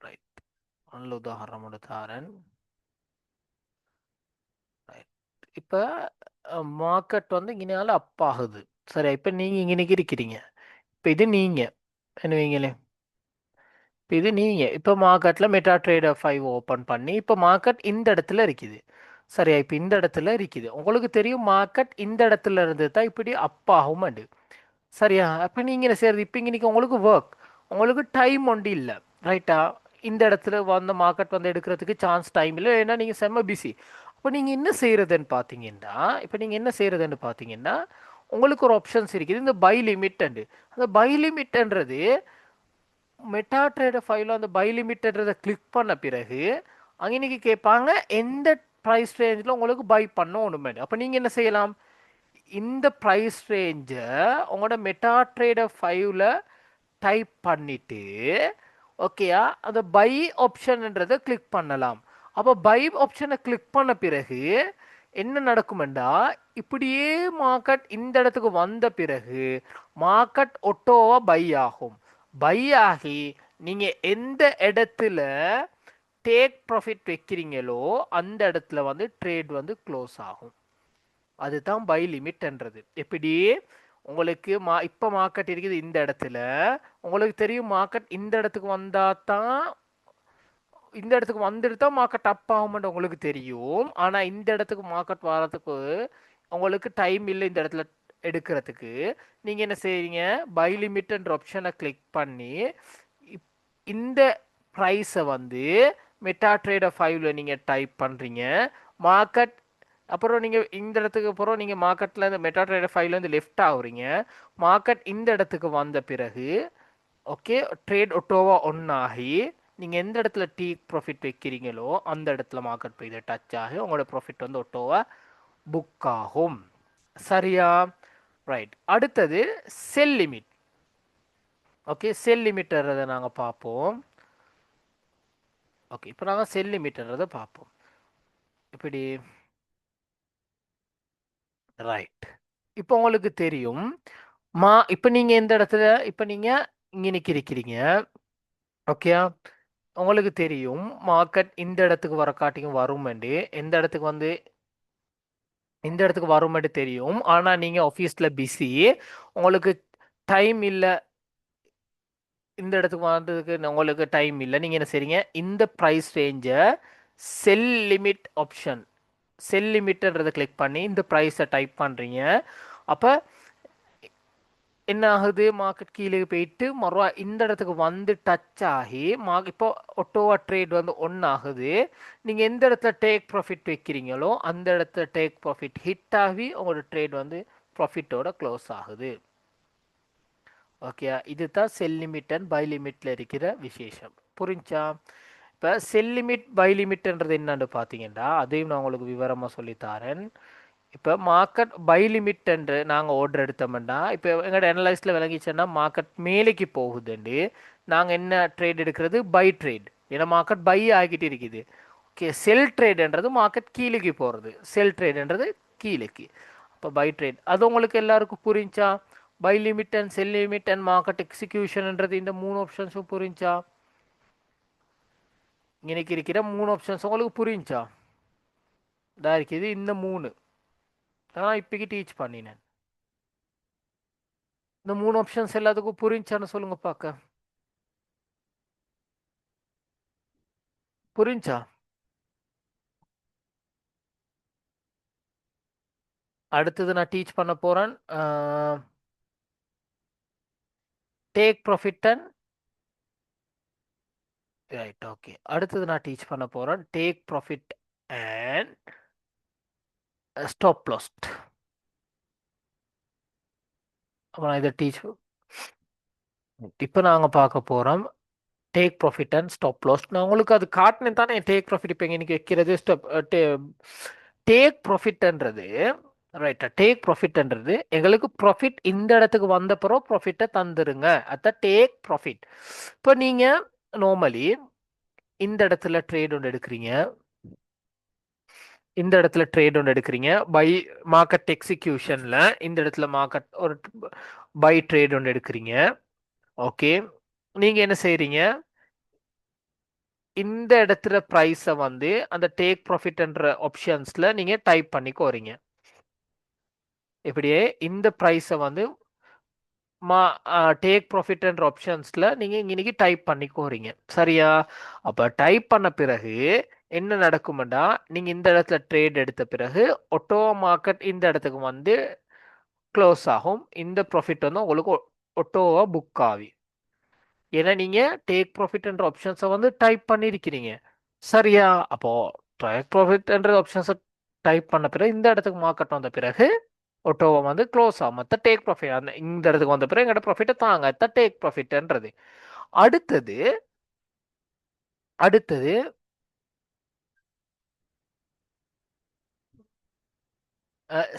ரைட், நல்ல உதாரணம் தாரன். ரைட், இப்போ மார்க்கெட் வந்து இங்கனால அப் ஆகுது. சரி, இப்போ நீங்கள் இங்கே இருக்கிறீங்க. இப்போ இது நீங்கள் என்ன வைங்களே, இப்போ இது நீங்கள் இப்போ மார்க்கெட்டில் மெட்டா ட்ரேடர் 5 ஓப்பன் பண்ணி இப்போ மார்க்கெட் இந்த இடத்துல இருக்குது. சரியா, இப்போ இந்த இடத்துல இருக்குது. உங்களுக்கு தெரியும் மார்க்கெட் இந்த இடத்துல இருந்து தான் இப்படி அப் ஆகும். சரியா, அப்போ நீங்கள் என்ன செய்யறது, இப்போ இன்னைக்கு உங்களுக்கு ஒர்க், உங்களுக்கு டைம் ஒண்டி இல்லை. ரைட்டா, இந்த இடத்துல வந்து மார்க்கெட் வந்து எடுக்கிறதுக்கு சான்ஸ் டைம் இல்லை, ஏன்னா நீங்கள் செம்ம பிஸி. அப்போ நீங்கள் என்ன செய்யறதுன்னு பார்த்தீங்கன்னா, இப்போ நீங்கள் என்ன செய்யறதுன்னு பார்த்தீங்கன்னா, உங்களுக்கு ஒரு ஆப்ஷன்ஸ் இருக்குது, இந்த பை லிமிட். அந்த பை லிமிட்ன்றது மெட்டா ட்ரேடர் ஃபைவ்ல அந்த பை லிமிட்ன்றதை கிளிக் பண்ண பிறகு அங்கே இன்னைக்கு கேட்பாங்க எந்த ப்ரைஸ் ரேஞ்சில் உங்களுக்கு பை பண்ண ஒன்றுமே. அப்போ நீங்கள் என்ன செய்யலாம், இந்த ப்ரைஸ் ரேஞ்சை உங்களோட மெட்டா ட்ரேடர் ஃபைவ்ல டைப் பண்ணிட்டு ஓகேயா அந்த பை ஆப்ஷன்ன்றதை கிளிக் பண்ணலாம். அப்போ பை ஆப்ஷனை கிளிக் பண்ண பிறகு என்ன நடக்குமெண்டா, இப்படியே மார்க்கெட் இந்த இடத்துக்கு வந்த பிறகு மார்க்கெட் ஒட்டோவா பை ஆகும். பை ஆகி நீங்கள் எந்த இடத்துல டேக் ப்ராஃபிட் வைக்கிறீங்களோ அந்த இடத்துல வந்து ட்ரேட் வந்து க்ளோஸ் ஆகும். அதுதான் பை லிமிட்ன்றது. எப்படி உங்களுக்கு இப்போ மார்க்கெட் இருக்குது இந்த இடத்துல, உங்களுக்கு தெரியும் மார்க்கெட் இந்த இடத்துக்கு வந்தால் தான், இந்த இடத்துக்கு வந்துட்டு தான் மார்க்கெட் அப் ஆகும்னு உங்களுக்கு தெரியும். ஆனால் இந்த இடத்துக்கு மார்க்கெட் வர்றதுக்கு உங்களுக்கு டைம் இல்லை இந்த இடத்துல எடுக்கிறதுக்கு. நீங்கள் என்ன செய்றீங்க, பை லிமிட்ன்ற ஆப்ஷனை கிளிக் பண்ணி இந்த ப்ரைஸை வந்து மெட்டா ட்ரேடர் 5ல நீங்கள் டைப் பண்ணுறீங்க. மார்க்கெட் அப்புறம் நீங்கள் இந்த இடத்துக்கு அப்புறம் நீங்கள் மார்க்கெட்டில் இந்த மெட்டா ட்ரேடர் 5லேருந்து லெஃப்ட் ஆகுறீங்க. மார்க்கெட் இந்த இடத்துக்கு வந்த பிறகு ஓகே ட்ரேட் ஒட்டோவா ஒன்னாகி நீங்கள் எந்த இடத்துல ப்ராஃபிட் வைக்கிறீங்களோ அந்த இடத்துல மார்க்கெட் போய் இதை டச் ஆகி உங்களோட ப்ராஃபிட் வந்து ஒட்டோவா புக் ஆகும். சரியா, ரைட். அடுத்தது செல் லிமிட். ஓகே, செல் லிமிட்ன்றதை நாங்கள் பார்ப்போம். ஓகே, இப்போ நாங்கள் செல் லிமிட்ன்றதை பார்ப்போம். இப்படி ரைட், இப்போ உங்களுக்கு தெரியும் இப்போ நீங்கள் எந்த இடத்துல இப்போ நீங்கள் இங்கே நிற்கிறீங்க. ஓகே, உங்களுக்கு தெரியும் மார்க்கெட் இந்த இடத்துக்கு வர காட்டியும் வருமெண்டு, எந்த இடத்துக்கு வந்து இந்த இடத்துக்கு வருமெண்டு தெரியும். ஆனால் நீங்கள் ஆஃபீஸில் பிஸி, உங்களுக்கு டைம் இல்லை இந்த இடத்துக்கு வந்ததுக்கு, உங்களுக்கு டைம் இல்லை. நீங்கள் என்ன செய்றீங்க, இந்த ப்ரைஸ் ரேஞ்சை செல் லிமிட் ஆப்ஷன், செல் லிமிட்ன்றதை கிளிக் பண்ணி இந்த ப்ரைஸை டைப் பண்ணுறீங்க. அப்போ என்ன ஆகுது, மார்க்கெட் கீழே போயிட்டு மறுவா இந்த இடத்துக்கு வந்து டச் ஆகி இப்போ ஒட்டோவா ட்ரேட் வந்து ஒன்று ஆகுது. நீங்கள் எந்த இடத்துல டேக் ப்ராஃபிட் வைக்கிறீங்களோ அந்த இடத்துல டேக் ப்ராஃபிட் ஹிட் ஆகி உங்களோட ட்ரேட் வந்து ப்ராஃபிட்டோட க்ளோஸ் ஆகுது. ஓகே, இதுதான் செல் லிமிட் அண்ட் பை லிமிட்டில் இருக்கிற விசேஷம். புரிஞ்சா? இப்போ செல் லிமிட் பை லிமிட்ன்றது என்னன்னு பார்த்தீங்கன்னா அதையும் நான் உங்களுக்கு விவரமாக சொல்லித்தரேன். இப்போ மார்க்கெட் பை லிமிட் என்று நாங்கள் ஆர்டர் எடுத்தோம்னா இப்போ எங்களோட அனலைஸில் விளங்கிச்சோன்னா மார்க்கெட் மேலேக்கு போகுதுண்டு நாங்கள் என்ன ட்ரேட் எடுக்கிறது, பை ட்ரேட். ஏன்னா மார்க்கெட் பை ஆகிட்டு இருக்குது. ஓகே, செல் ட்ரேடுன்றது மார்க்கெட் கீழேக்கு போகிறது, செல் ட்ரேடுன்றது கீழேக்கு. அப்போ பை ட்ரேட் அது உங்களுக்கு எல்லாருக்கும் புரிஞ்சா? Buy limit and sell limit and market எக்ஸிக்யூஷன்ன்றது இந்த மூணு ஆப்ஷன்ஸும் புரிஞ்சா? இன்னைக்கு இருக்கிற மூணு ஆப்ஷன்ஸ் உங்களுக்கு புரிஞ்சா? இதாக இருக்குது இந்த மூணு நான் இப்போக்கி டீச் பண்ணினேன். இந்த மூணு ஆப்ஷன்ஸ் எல்லாத்துக்கும் புரிஞ்சான்னு சொல்லுங்க பார்க்க. புரிஞ்சா? அடுத்தது நான் டீச் பண்ண போறேன் take profit and right. Okay, அடுத்தது நான் டீச் பண்ண போறேன் take profit and stop loss. அப்போ நான் இதை டீச் இப்போ நாங்கள் பார்க்க போகிறோம் take profit and stop loss. நான் உங்களுக்கு அது காட்டினேன் தானே டேக் ப்ராஃபிட் இப்போ இன்னைக்கு வைக்கிறது. ஸ்டாப் டேக் ப்ராஃபிட்ன்றது ரைட்டா, டேக் ப்ராஃபிட்ன்றது எங்களுக்கு ப்ராஃபிட் இந்த இடத்துக்கு வந்த பிறகு ப்ராஃபிட்டை தந்துருங்க, அதான் டேக் ப்ராஃபிட். இப்போ நீங்கள் நார்மலி இந்த இடத்துல ட்ரேட் ஒன்று எடுக்கிறீங்க. இந்த இடத்துல ட்ரேட் ஒன்று எடுக்கிறீங்க பை மார்க்கெட் எக்ஸிக்யூஷன்ல இந்த இடத்துல மார்க்கெட் ஒரு பை ட்ரேட் ஒன்று எடுக்கிறீங்க. ஓகே, நீங்க என்ன செய்றீங்க, இந்த இடத்துல ப்ரைஸை வந்து அந்த டேக் ப்ராஃபிட்ன்ற ஆப்ஷன்ஸ்ல நீங்க டைப் பண்ணி கோரீங்க. இப்படியே இந்த ப்ரைஸை வந்து மா டேக் ப்ராஃபிட்ன்ற ஆப்ஷன்ஸ்ல நீங்க இன்னைக்கு டைப் பண்ணி கோரீங்க. சரியா? அப்ப டைப் பண்ண பிறகு என்ன நடக்கும்டா, நீங்க இந்த இடத்துல ட்ரேட் எடுத்த பிறகு ஒட்டோ மார்க்கெட் இந்த இடத்துக்கு வந்து க்ளோஸ் ஆகும். இந்த ப்ராஃபிட் வந்து உங்களுக்கு ஒட்டோவா புக் ஆகி, ஏன்னா நீங்க டேக் ப்ராஃபிட்ன்ற ஆப்ஷன்ஸை வந்து டைப் பண்ணியிருக்கிறீங்க. சரியா? அப்போ டேக் ப்ராஃபிட்ன்ற ஆப்ஷன்ஸை டைப் பண்ண பிறகு இந்த இடத்துக்கு மார்க்கெட் வந்த பிறகு ஒட்டோவா வந்து க்ளோஸ் ஆகும். மற்ற டேக் ப்ராஃபிட் அந்த இந்த இடத்துக்கு வந்த பிறகு எங்கள்கிட்ட ப்ராஃபிட்டை தாங்க டேக் ப்ராஃபிட்ன்றது. அடுத்தது அடுத்தது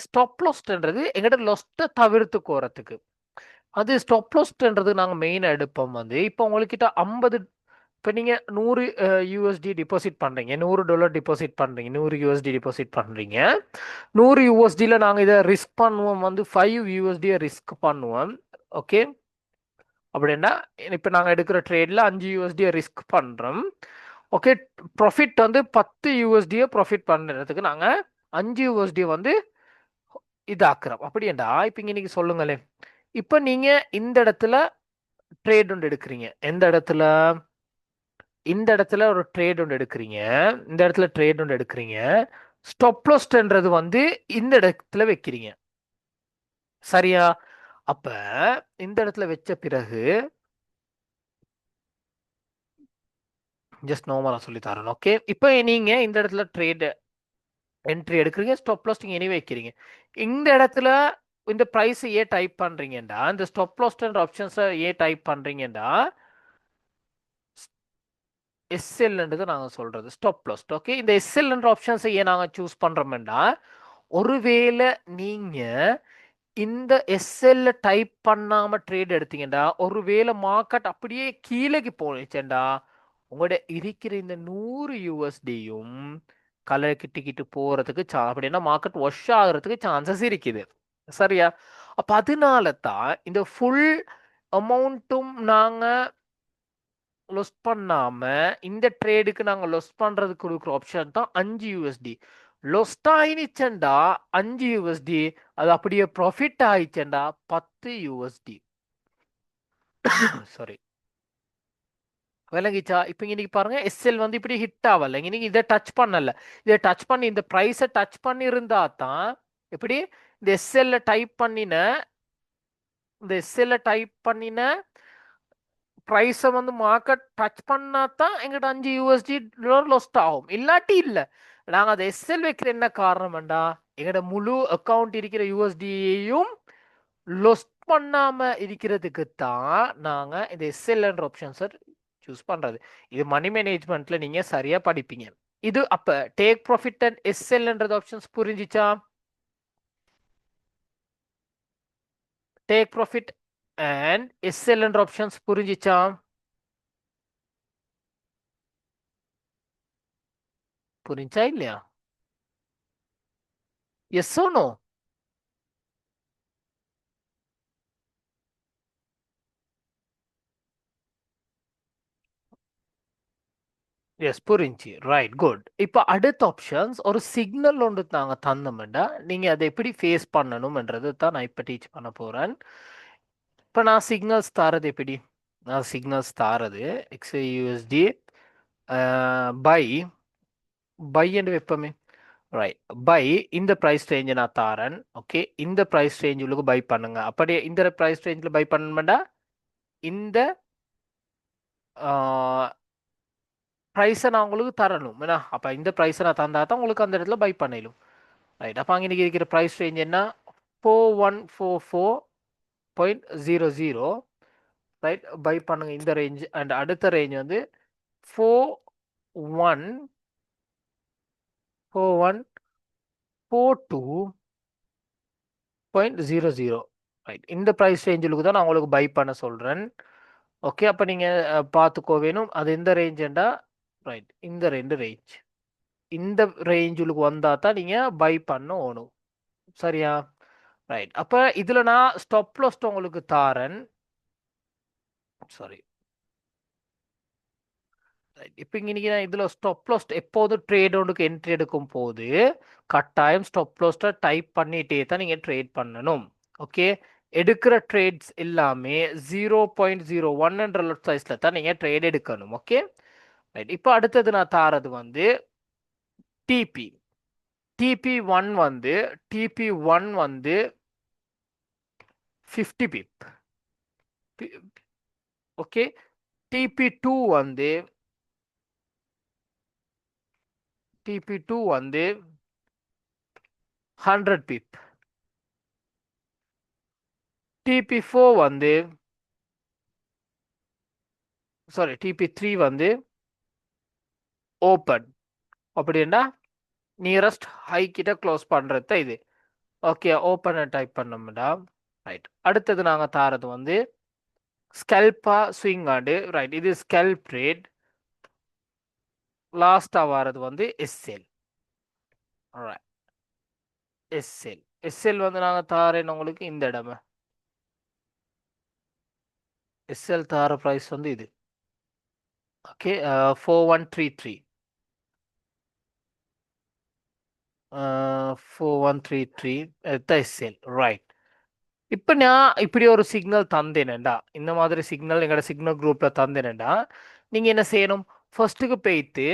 ஸ்டாப் லாஸ்ன்றது எங்கிட்ட லொஸ்ட்டை தவிர்த்து கோரத்துக்கு. அது ஸ்டாப் லாஸ்ன்றது நாங்கள் மெயின் எடுப்போம் வந்து இப்போ உங்ககிட்ட 50, இப்போ நீங்கள் 100 யூஎஸ்டி டிபாசிட் பண்ணுறீங்க, $100 டிபாசிட் பண்ணுறீங்க, 100 யூஎஸ்டி டிபாசிட் பண்ணுறீங்க. 100 யூஎஸ்டியில் நாங்கள் இதை ரிஸ்க் பண்ணுவோம் வந்து 5 யூஎஸ்டியை ரிஸ்க் பண்ணுவோம். ஓகே, அப்படின்னா இப்போ நாங்கள் எடுக்கிற ட்ரேடில் 5 யூஎஸ்டியை ரிஸ்க் பண்ணுறோம். ஓகே, ப்ராஃபிட் வந்து 10 யூஎஸ்டியை ப்ராஃபிட் பண்ணுறதுக்கு நாங்கள் 5 யூஎஸ்டியை வந்து இதாக்குறோம். அப்படியேண்டா இப்போ இங்கே நீங்கள் சொல்லுங்களேன், இப்போ நீங்கள் இந்த இடத்துல ட்ரேட் ஒன்று எடுக்கிறீங்க, எந்த இடத்துல, இந்த இடத்துல ஒரு ட்ரேட் ஒன்று எடுக்கிறீங்க, இந்த இடத்துல ட்ரேட் ஒன்று எடுக்கிறீங்க, ஸ்டாப் லாஸ்ன்றது வந்து இந்த இடத்துல வைக்கிறீங்க. சரியா? அப்ப இந்த இடத்துல வச்ச பிறகு ஜஸ்ட் நார்மலா சொல்லி தரேன். ஓகே, இப்போ நீங்க இந்த இடத்துல ட்ரேட் என்ட்ரி எடுக்கிறீங்க, ஸ்டாப் லாஸ் நீங்க இனி வைக்கிறீங்க. இந்த இடத்துல இந்த பிரைஸ் ஏன் டைப் பண்றீங்கடா, இந்த ஸ்டாப் லாஸ்ன்ற ஆப்ஷன்ஸை ஏன் டைப் பண்றீங்கடா, எஸ்எல்ன்றது நாங்க சொல்றது ஸ்டாப் லாஸ். ஓகே, இந்த எஸ்எல்ன்ற ஆப்ஷன்ஸை ஏன் நாங்க சூஸ் பண்றோம்டா, ஒருவேளை நீங்க இந்த எஸ்எல்ல டைப் பண்ணாம ட்ரேட் எடுத்தீங்கடா, ஒருவேளை மார்க்கெட் அப்படியே கீழேக்கு போனிச்சேன்டா, உங்களோட இருக்கிற இந்த 100 யூஎஸ்டியும் கலர் கிட்டிக்கிட்டு போறதுக்கு அப்படின்னா மார்க்கெட் வாஷ் ஆகுறதுக்கு சான்சஸ் இருக்குது. சரியா? அப்ப அதனால தான் இந்த ஃபுல் அமௌண்ட்டும் நாங்க லொஸ் பண்ணாம இந்த ட்ரேடுக்கு நாங்க லொஸ் பண்றதுக்கு கொடுக்குற ஆப்ஷன் தான் 5 யூஎஸ்டி. லொஸ்ட் ஆயிடுச்சேன்டா 5 யூஎஸ்டி, அது அப்படியே ப்ராஃபிட் ஆயிடுச்சேன்டா 10 யூஎஸ்டி. சாரி, விளங்கிச்சா? இப்போ இன்னைக்கு பாருங்க, எஸ்எல் வந்து இப்படி ஹிட் ஆகல, இன்னைக்கு இதை டச் பண்ணல. இதை டச் பண்ணி இந்த ப்ரைஸை டச் பண்ணி இருந்தா தான் எப்படி இந்த எஸ்எல்ல டைப் பண்ணின, இந்த எஸ்எல்ல டைப் பண்ணின ப்ரைஸை வந்து மார்க்கெட் டச் பண்ணா தான் எங்கிட்ட 5 யூஎஸ்டி லொஸ்ட் ஆகும், இல்லாட்டி இல்லை. நாங்கள் அதை எஸ்எல் வைக்கிற என்ன காரணம்டா, எங்களோட முழு அக்கௌண்ட் இருக்கிற யூஎஸ்டியையும் லொஸ்ட் பண்ணாம இருக்கிறதுக்கு தான் நாங்க இந்த எஸ்எல்ன்ற ஆப்ஷன்ஸை சூஸ் பண்றது. இது மணி மேனேஜ்மெண்ட்ல நீங்க சரியா படிப்பீங்க. இது அப்ப டேக் ப்ராஃபிட் அண்ட் எஸ்எல்ன்றது ஆப்ஷன்ஸ் புரிஞ்சிச்சா? டேக் ப்ராஃபிட் அண்ட் எஸ்எல்ன்ற ஆப்ஷன்ஸ் புரிஞ்சிச்சா? புரிஞ்சா இல்லையா? Yes or no? எஸ், புரிஞ்சு. Right, good. இப்போ அடுத்த ஆப்ஷன்ஸ் ஒரு சிக்னல் ஒன்று நாங்கள் தந்தோம்டா, நீங்கள் அதை எப்படி ஃபேஸ் பண்ணணும்ன்றது தான் நான் இப்போ டீச் பண்ண போகிறேன். இப்போ நான் சிக்னல்ஸ் தாரது எப்படி, நான் சிக்னல்ஸ் தாரது XAUSD பை பை என்று வைப்போமே. ரைட், பை இந்த ப்ரைஸ் ரேஞ்சை நான் தாரேன். ஓகே, இந்த ப்ரைஸ் ரேஞ்ச் உங்களுக்கு பை பண்ணுங்க. அப்படியே இந்த ப்ரைஸ் ரேஞ்சில் பை பண்ணணும்டா இந்த ப்ரைஸை நான் உங்களுக்கு தரணும் ஏன்னா, அப்போ இந்த ப்ரைஸை நான் தந்தா தான் உங்களுக்கு அந்த இடத்துல பை பண்ணிடும். ரைட், அப்போ அங்கே இருக்கிற ப்ரைஸ் ரேஞ்ச் என்ன, 4144.00. ரைட், பை பண்ணுங்க இந்த ரேஞ்ச். அண்ட் அடுத்த ரேஞ்ச் வந்து 4142.00. ரைட், இந்த ப்ரைஸ் ரேஞ்சுக்கு தான் நான் உங்களுக்கு பை பண்ண சொல்கிறேன். ஓகே, அப்போ நீங்கள் பார்த்துக்கோ வேணும் அது எந்த ரேஞ்சுண்டா. ரைட், இந்த ரெண்டு ரேஞ்ச், இந்த ரேஞ்சுக்கு வந்தா தான் நீங்க பை பண்ணணும். சரியா? ரைட். அப்ப இதுல நான் ஸ்டாப் லாஸ் உங்களுக்கு தாரேன். சாரி. இப்போ இன்னைக்கு நான் இதுல ஸ்டாப் லாஸ் எப்போது ட்ரேட் ஒன்றுக்கு என்ட்ரி எடுக்கும் போது கட்டாயம் ஸ்டாப் லாஸ்ட்டை டைப் பண்ணிட்டே தான் நீங்க ட்ரேட் பண்ணணும். ஓகே, எடுக்கிற ட்ரேட்ஸ் எல்லாமே 0.01 என்ற லொட் சைஸ்ல தான் நீங்க ட்ரேட் எடுக்கணும். Okay right. இப்போ அடுத்தது நான் தாரது வந்து டிபி. டிபி ஒன் வந்து டிபி ஒன் வந்து 50 பிப். ஓகே, டிபி டூ வந்து டிபி டூ வந்து 100 பிப். டிபி ஃபோர் வந்து சாரி டிபி த்ரீ வந்து ஓப்பன். அப்படின்னா நியரஸ்ட் ஹை கிட்ட க்ளோஸ் பண்றது இது. ஓகே, ஓப்பன் டைப் பண்ணோம்டா. ரைட். அடுத்தது நாங்க தாரது வந்து ஸ்கல்பா ஸ்விங் ஆண்டு. ரைட், இது ஸ்கல்ப் ட்ரேட். லாஸ்டா வரது வந்து எஸ்எல். எஸ்எல் எஸ்எல் வந்து நாங்க தாரேன் உங்களுக்கு இந்த இடமே. எஸ்எல் தார ப்ரைஸ் வந்து இது. ஓகே, 4133. 4133 எஸ்எல். ரைட். இப்போ நான் இப்படி ஒரு சிக்னல் தந்தேனேண்டா, இந்த மாதிரி சிக்னல் எங்களோட சிக்னல் குரூப்ல தந்தேனேண்டா, நீங்க என்ன செய்யணும்? ஃபர்ஸ்ட்டுக்கு போய்த்து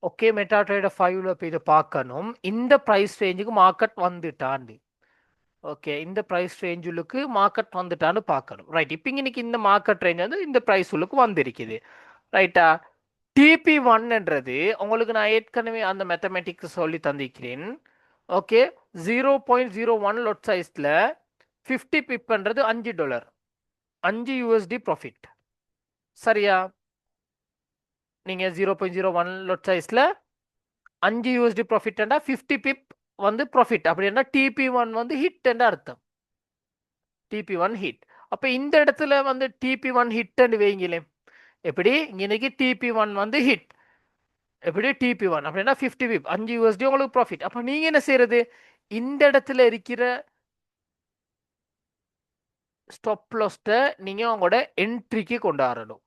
ஓகே மெட்டா ட்ரேடர் 5ல போய்த்து பார்க்கணும் இந்த ப்ரைஸ் ரேஞ்சுக்கு மார்க்கெட் வந்துட்டாண்டு. ஓகே, இந்த ப்ரைஸ் ரேஞ்சுக்கு மார்க்கெட் வந்துட்டான்னு பார்க்கணும். ரைட். இப்போ இன்னைக்கு இந்த மார்க்கெட் ரேஞ்ச் வந்து இந்த ப்ரைஸ் உள்ளுக்கு வந்திருக்குது. ரைட்டா? டிபி ஒன்ன்றது உங்களுக்கு நான் ஏற்கனவே அந்த மேத்தமெட்டிக்ஸ் சொல்லி தந்திக்கிறேன். ஓகே, 0.01 லொட் சைஸ்ல 50 பிப்ன்றது $5, $5 ப்ராஃபிட். சரியா? நீங்க 0.01 லொட் சைஸ்ல $5 ப்ராஃபிட் 50 பிப் வந்து ப்ராஃபிட். அப்படின்னா டிபி ஒன் வந்து ஹிட் என்ற அர்த்தம். TP one hit. அப்ப இந்த இடத்துல வந்து டிபி ஒன் ஹிட் வைங்களேன். எப்படி இன்னைக்கு டிபி ஒன் வந்து ஹிட். எப்படி டிபி ஒன் அப்படின்னா 50 பிப் $5 உங்களுக்கு ப்ராஃபிட். அப்ப நீங்க என்ன செய்யறது? இந்த இடத்துல இருக்கிற ஸ்டாப் லாஸ்ட்டை நீங்க உங்களோட என்ட்ரிக்கு கொண்டாடணும்.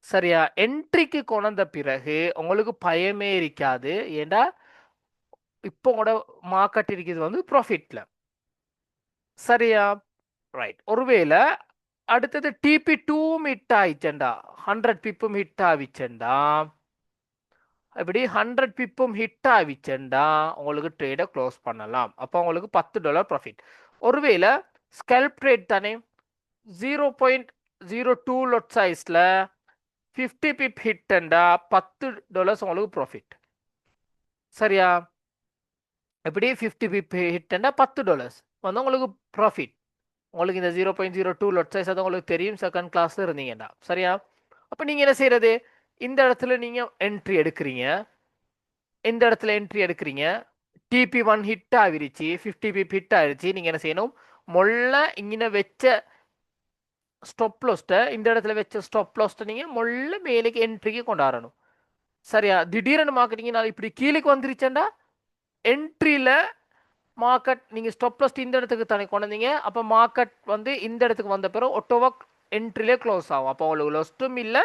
சரியா? என்ட்ரிக்கு கொண்ட பிறகு உங்களுக்கு பயமே இருக்காது. ஏண்டா இப்போ உங்களோட மார்க்கெட் இருக்குது வந்து ப்ராஃபிட்ல. சரியா? ரைட். ஒருவேளை அடுத்தது டிபி டூவும் ஹிட் ஆயிடுச்சேண்டா, 100 பிப்பும் ஹிட் ஆவிச்சேண்டா, இப்படி 100 பிப்பும் ஹிட் ஆவிச்சேண்டா உங்களுக்கு ட்ரேடை க்ளோஸ் பண்ணலாம். அப்போ உங்களுக்கு $10 ப்ராஃபிட். ஒருவேளை ஸ்கல்ப் ட்ரேட் தானே, 0.02 லொட் சைஸ்ல 50 பிப் ஹிட்ண்டா $10 உங்களுக்கு ப்ராஃபிட். சரியா? எப்படி 50 பிப் ஹிட்ண்டா $10 வந்து உங்களுக்கு ப்ராஃபிட். உங்களுக்கு இந்த 0.02 லொட் சைஸ் அது உங்களுக்கு தெரியும், செகண்ட் கிளாஸ்ல இருந்தீங்கன்னா. சரியா? அப்போ நீங்க என்ன செய்யறது? இந்த இடத்துல நீங்க என்ட்ரி எடுக்கிறீங்க. இந்த இடத்துல என்ட்ரி எடுக்கிறீங்க. டிபி ஒன் ஹிட் ஆகிருச்சு, 50 பிப் ஹிட் ஆகிருச்சு. நீங்க என்ன செய்யணும்? மொள்ள இங்கே வச்ச ஸ்டாப் லாஸ்ட்டை, இந்த இடத்துல வச்ச ஸ்டாப் லாஸ்ட்டை நீங்க மொள்ள மேலுக்கு என்ட்ரிக்கு கொண்டாடணும். சரியா? திடீர்னு மார்க்கெட்டிங் இப்படி கீழே வந்துருச்சேண்டா என்ட்ரியில மார்க்கெட் நீங்க ஸ்டாப் லாஸ் இந்த இடத்துக்கு தானே கொண்டீங்க. அப்போ மார்க்கெட் வந்து இந்த இடத்துக்கு வந்த பிறகு ஒட்டோவா என்ட்ரிலே க்ளோஸ் ஆகும். அப்போ உங்களுக்கு லாஸ்ட்டும் இல்லை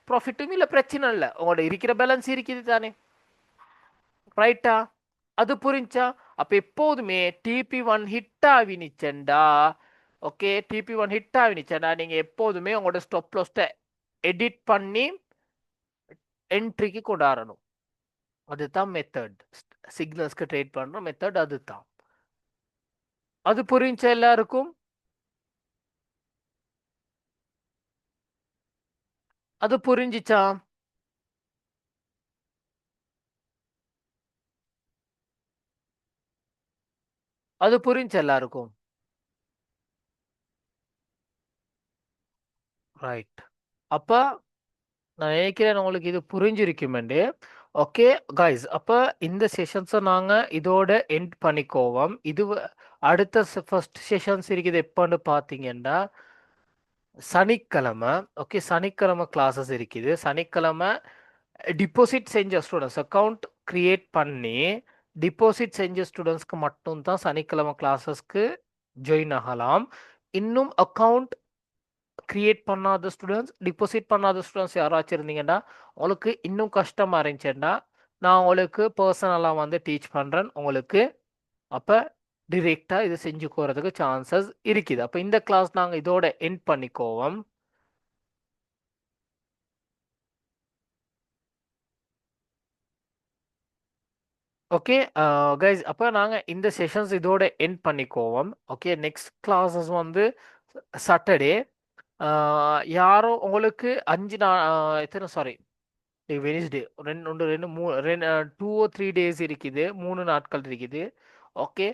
ப்ராஃபிட்டும் இல்லை, பிரச்சனை இல்லை. உங்களோட இருக்கிற பேலன்ஸ் இருக்குது தானே. ரைட்டா? அது புரிஞ்சா? அப்போ எப்போதுமே டிபி ஒன் ஹிட் ஆவினிச்சண்டா, ஓகே டிபி ஒன் ஹிட் ஆவினிச்சண்டா நீங்க எப்போதுமே உங்களோட ஸ்டாப் லாஸ்ட்டை எடிட் பண்ணி என்ட்ரிக்கு கொண்டாடணும். அதுதான் மெத்தட். சிக்னல்ஸ்க்கு ட்ரேட் பண்ற மெத்தட் அதுதான். அது புரிஞ்ச எல்லாருக்கும்? அது புரிஞ்சிச்சா? அது புரிஞ்ச எல்லாருக்கும்? ரைட். அப்ப நான் நினைக்கிறேன் உங்களுக்கு இது புரிஞ்சிருக்குமெண்டு. ஓகே கைஸ், அப்ப இந்த செஷன்ஸை நாங்க இதோட எண்ட் பண்ணிக்கோவோம். இது அடுத்த ஃபர்ஸ்ட் செஷன்ஸ் இருக்குது எப்போன்னு பார்த்தீங்கன்னா சனிக்கிழமை. ஓகே, சனிக்கிழமை கிளாஸஸ் இருக்குது. சனிக்கிழமை டிபாசிட் செஞ்ச ஸ்டூடெண்ட்ஸ் அக்கௌண்ட் கிரியேட் பண்ணி டிபாசிட் செஞ்ச ஸ்டூடெண்ட்ஸ்க்கு மட்டும்தான் சனிக்கிழமை கிளாஸஸ்க்கு ஜாயின் ஆகலாம். இன்னும் அக்கௌண்ட் கிரியேட் பண்ணாத ஸ்டூடெண்ட்ஸ், டிபாசிட் பண்ணாத ஸ்டூடெண்ட்ஸ் யாராச்சும் இருந்தீங்கன்னா உங்களுக்கு இன்னும் கஷ்டமாக இருந்துச்சுன்னா நான் உங்களுக்கு பர்சனலாக வந்து டீச் பண்ணுறேன் உங்களுக்கு. அப்போ டிரெக்டாக இது செஞ்சு போகிறதுக்கு சான்சஸ் இருக்குது. அப்போ இந்த கிளாஸ் நாங்கள் இதோட எண்ட் பண்ணிக்கோவோம். ஓகே கைஸ், அப்போ நாங்கள் இந்த செஷன்ஸ் இதோட எண்ட் பண்ணிக்கோவோம். ஓகே, நெக்ஸ்ட் கிளாஸஸ் வந்து சாட்டர்டே. யாரும் உங்களுக்கு எத்தனை சாரி வெனிஸ்டே ரெண்டு ஒன்று ரெண்டு மூணு 2 or 3 days இருக்குது, 3 நாட்கள் இருக்குது. ஓகே,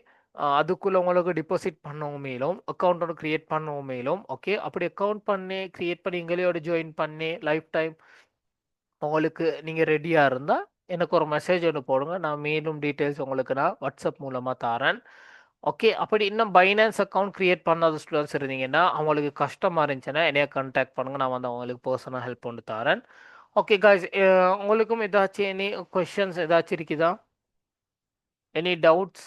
அதுக்குள்ளே உங்களுக்கு டிபாசிட் பண்ணவும் மேலும் அக்கௌண்ட் ஒன்று க்ரியேட் பண்ணவும் மேலும். ஓகே, அப்படி அக்கௌண்ட் பண்ணி க்ரியேட் பண்ணி எங்களையோட ஜாயின் பண்ணி லைஃப் டைம் உங்களுக்கு நீங்கள் ரெடியாக இருந்தால் எனக்கு ஒரு மெசேஜ் ஒன்று போடுங்க. நான் மேலும் டீட்டெயில்ஸ் உங்களுக்கு நான் வாட்ஸ்அப் மூலமாக தரேன். ஓகே, அப்படி இன்னும் பைனான்ஸ் அக்கௌண்ட் க்ரியேட் பண்ணாத ஸ்டூடெண்ட்ஸ் இருந்தீங்கன்னா அவங்களுக்கு கஷ்டமாக இருந்துச்சுன்னா என்னைய கான்டாக்ட் பண்ணுங்கள். நான் வந்து அவங்களுக்கு பர்சனல் ஹெல்ப் பண்ணி தரேன். ஓகே காய்ஸ், உங்களுக்கும் ஏதாச்சும் எனி கொஷின்ஸ் ஏதாச்சும் இருக்குதா? Any doubts?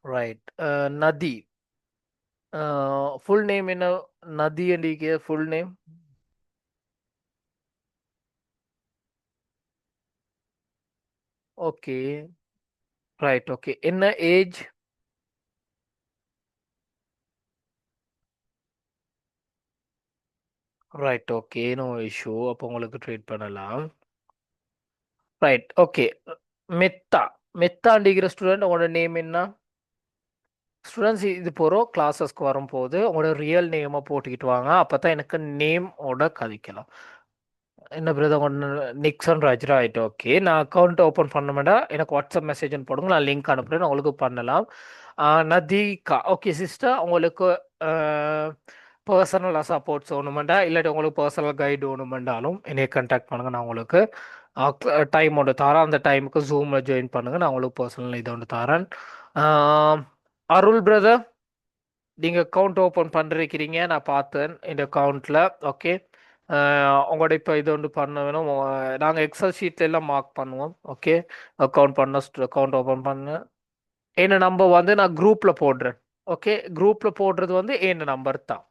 Right. Nadhi, full name என்ன? நதி அண்டிக்கு full name? Okay, right. Okay, என்ன age? Right. Okay, no issue. அப்போ உங்களுக்கு ட்ரீட் பண்ணலாம். ரைட். ஓகே, மெத்தா. மெத்தா அண்டிக்கிற ஸ்டூடெண்ட் உங்களோட நேம் என்ன? ஸ்டூடெண்ட்ஸ் இது போகிறோம் கிளாஸஸ்க்கு வரும்போது உங்களோட ரியல் நேமை போட்டுக்கிட்டு வாங்க. அப்போ தான் எனக்கு நேம் ஓட கதைக்கலாம். என்ன பிரதர் ஒன்று நிக்சன் ராஜ். ரைட். ஓகே, நான் அக்கௌண்ட் ஓப்பன் பண்ண மாட்டேன். எனக்கு வாட்ஸ்அப் மெசேஜ்னு போடுங்க, நான் லிங்க் அனுப்புகிறேன், உங்களுக்கு பண்ணலாம். நதிகா, ஓகே சிஸ்டர், உங்களுக்கு பர்சனலாக சப்போர்ட்ஸ் ஒன்றுமெண்டா இல்லாட்டி உங்களுக்கு பர்சனல் கைடு ஒன்றுமெண்டாலும் என்னைய கான்டாக்ட் பண்ணுங்கள். நான் உங்களுக்கு டைம் ஒன்று தரேன். அந்த டைமுக்கு ஜூமில் ஜாயின் பண்ணுங்கள். நான் உங்களுக்கு பர்சனல் இது ஒன்று தரேன். அருள் பிரதர், நீங்கள் அக்கௌண்ட் ஓப்பன் பண்ணிருக்கிறீங்க, நான் பார்த்தேன் இந்த அக்கௌண்ட்டில். ஓகே, உங்களோட இப்போ இது ஒன்று பண்ண வேணும். நாங்கள் எக்ஸல் ஷீட்ல எல்லாம் மார்க் பண்ணுவோம். ஓகே, அக்கௌண்ட் பண்ண அக்கௌண்ட் ஓப்பன் பண்ண என்ன நம்பர் வந்து நான் குரூப்பில் போடுறேன். ஓகே, குரூப்பில் போடுறது வந்து என்ன நம்பர் தான்.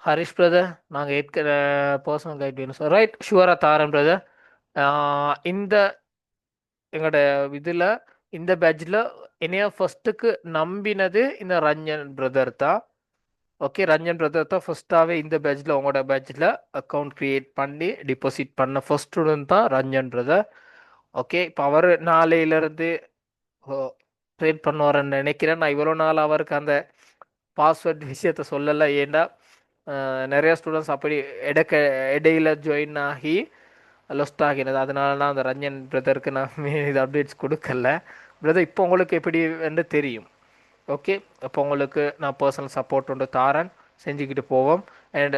ஹரிஷ் பிரதர், நாங்கள் பர்சனல் கைட் வேணும் சார். ரைட், ஷுவராக தாரேன் பிரதர். இந்த எங்களோட இதில் இந்த பேட்சில் என்னைய ஃபர்ஸ்ட்டுக்கு நம்பினது இந்த ரஞ்சன் பிரதர் தான். ஓகே, ரஞ்சன் பிரதர் தான் ஃபர்ஸ்ட்டாகவே இந்த பேட்சில் உங்களோட பேட்சில் அக்கௌண்ட் க்ரியேட் பண்ணி டிபாசிட் பண்ண ஃபர்ஸ்ட் ஸ்டூடெண்ட் தான் ரஞ்சன் பிரதர். ஓகே, இப்போ அவர் நாளையிலேருந்து ட்ரேட் பண்ணுவார்ன்னு நினைக்கிறேன். நான் இவ்வளோ நாள் அவருக்கு அந்த பாஸ்வேர்ட் விஷயத்த சொல்லலை. ஏண்டா நிறைய ஸ்டூடெண்ட்ஸ் அப்படி இடக்க இடையில ஜாயின் ஆகி லொஸ்ட் ஆகினது. அதனால நான் அந்த ரஞ்சன் பிரதருக்கு நான் இது அப்டேட்ஸ் கொடுக்கல. பிரதர் இப்போ உங்களுக்கு எப்படி என்று தெரியும். ஓகே, அப்போ உங்களுக்கு நான் பர்சனல் சப்போர்ட் ஒன்று தாரேன், செஞ்சுக்கிட்டு போவோம். அண்ட்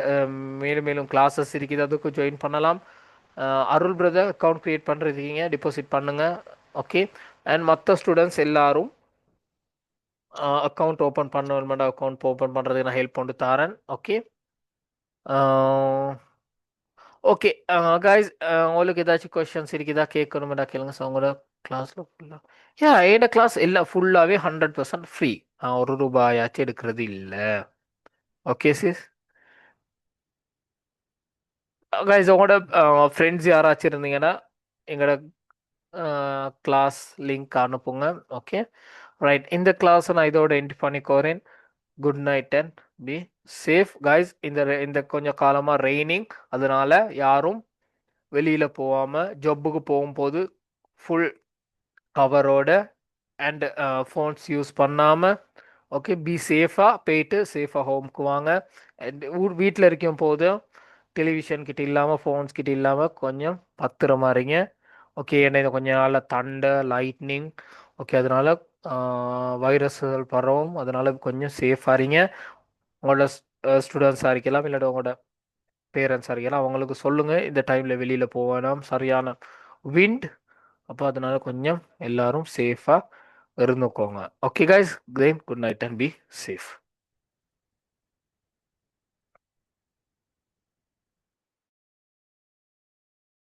மேலும் மேலும் கிளாஸஸ் இருக்குது, அதுக்கும் ஜாயின் பண்ணலாம். அருள் பிரதர் அக்கௌண்ட் க்ரியேட் பண்ணுறதுக்கீங்க, டிபாசிட் பண்ணுங்கள். ஓகே, அண்ட் மற்ற ஸ்டூடெண்ட்ஸ் எல்லாரும் அக்கௌண்ட் ஓப்பன் பண்ண அக்கௌண்ட் ஓப்பன் பண்ணுறதுக்கு நான் ஹெல்ப் பண்ணி தாரேன். ஓகே, ஓகே காய்ஸ், உங்களுக்கு ஏதாச்சும் கொஷின்ஸ் இருக்குதா கேட்கணுமெண்டா கேளுங்க சார். உங்களோட கிளாஸில் ஃபுல்லாக என்னோட கிளாஸ் எல்லாம் ஃபுல்லாகவே 100% ஃப்ரீ. ஒரு ரூபாயாச்சும் எடுக்கிறது இல்லை. Okay sis. கைஸ், உங்களோட ஃப்ரெண்ட்ஸ் யாராச்சும் இருந்தீங்கன்னா எங்களோட கிளாஸ் லிங்க் அனுப்புங்க. Okay, right. இந்த கிளாஸை நான் இதோட எண்ட் பண்ணிக்கோறேன். Good night and be safe guys. இந்த கொஞ்சம் காலமாக ரெய்னிங், அதனால யாரும் வெளியில் போகாமல் ஜப்புக்கு போகும்போது ஃபுல் கவரோட அண்ட் ஃபோன்ஸ் யூஸ் பண்ணாமல் ஓகே பி சேஃபாக போயிட்டு சேஃபாக ஹோம்க்கு வாங்க. அண்ட் வீட்டில் இருக்கும் போதும் டெலிவிஷன் கிட்ட இல்லாமல் ஃபோன்ஸ் கிட்ட இல்லாமல் கொஞ்சம் பத்திரமா இருங்க. ஓகே, ஏன்னா இது கொஞ்ச நாளில் தண்டர் லைட்னிங். ஓகே, அதனால வைரஸ்கள் பரவும், அதனால கொஞ்சம் சேஃபாக இருங்க. உங்களோட ஸ்டூடெண்ட்ஸாக இருக்கலாம் இல்லாட்டி உங்களோட பேரண்ட்ஸாக இருக்கலாம், அவங்களுக்கு சொல்லுங்கள் இந்த டைமில் வெளியில் போவேனாம். சரியான விண்ட் அப்போ அதனால கொஞ்சம் எல்லாரும் சேஃபாக இருந்துக்கோங்க. Okay guys, great, good night and be safe.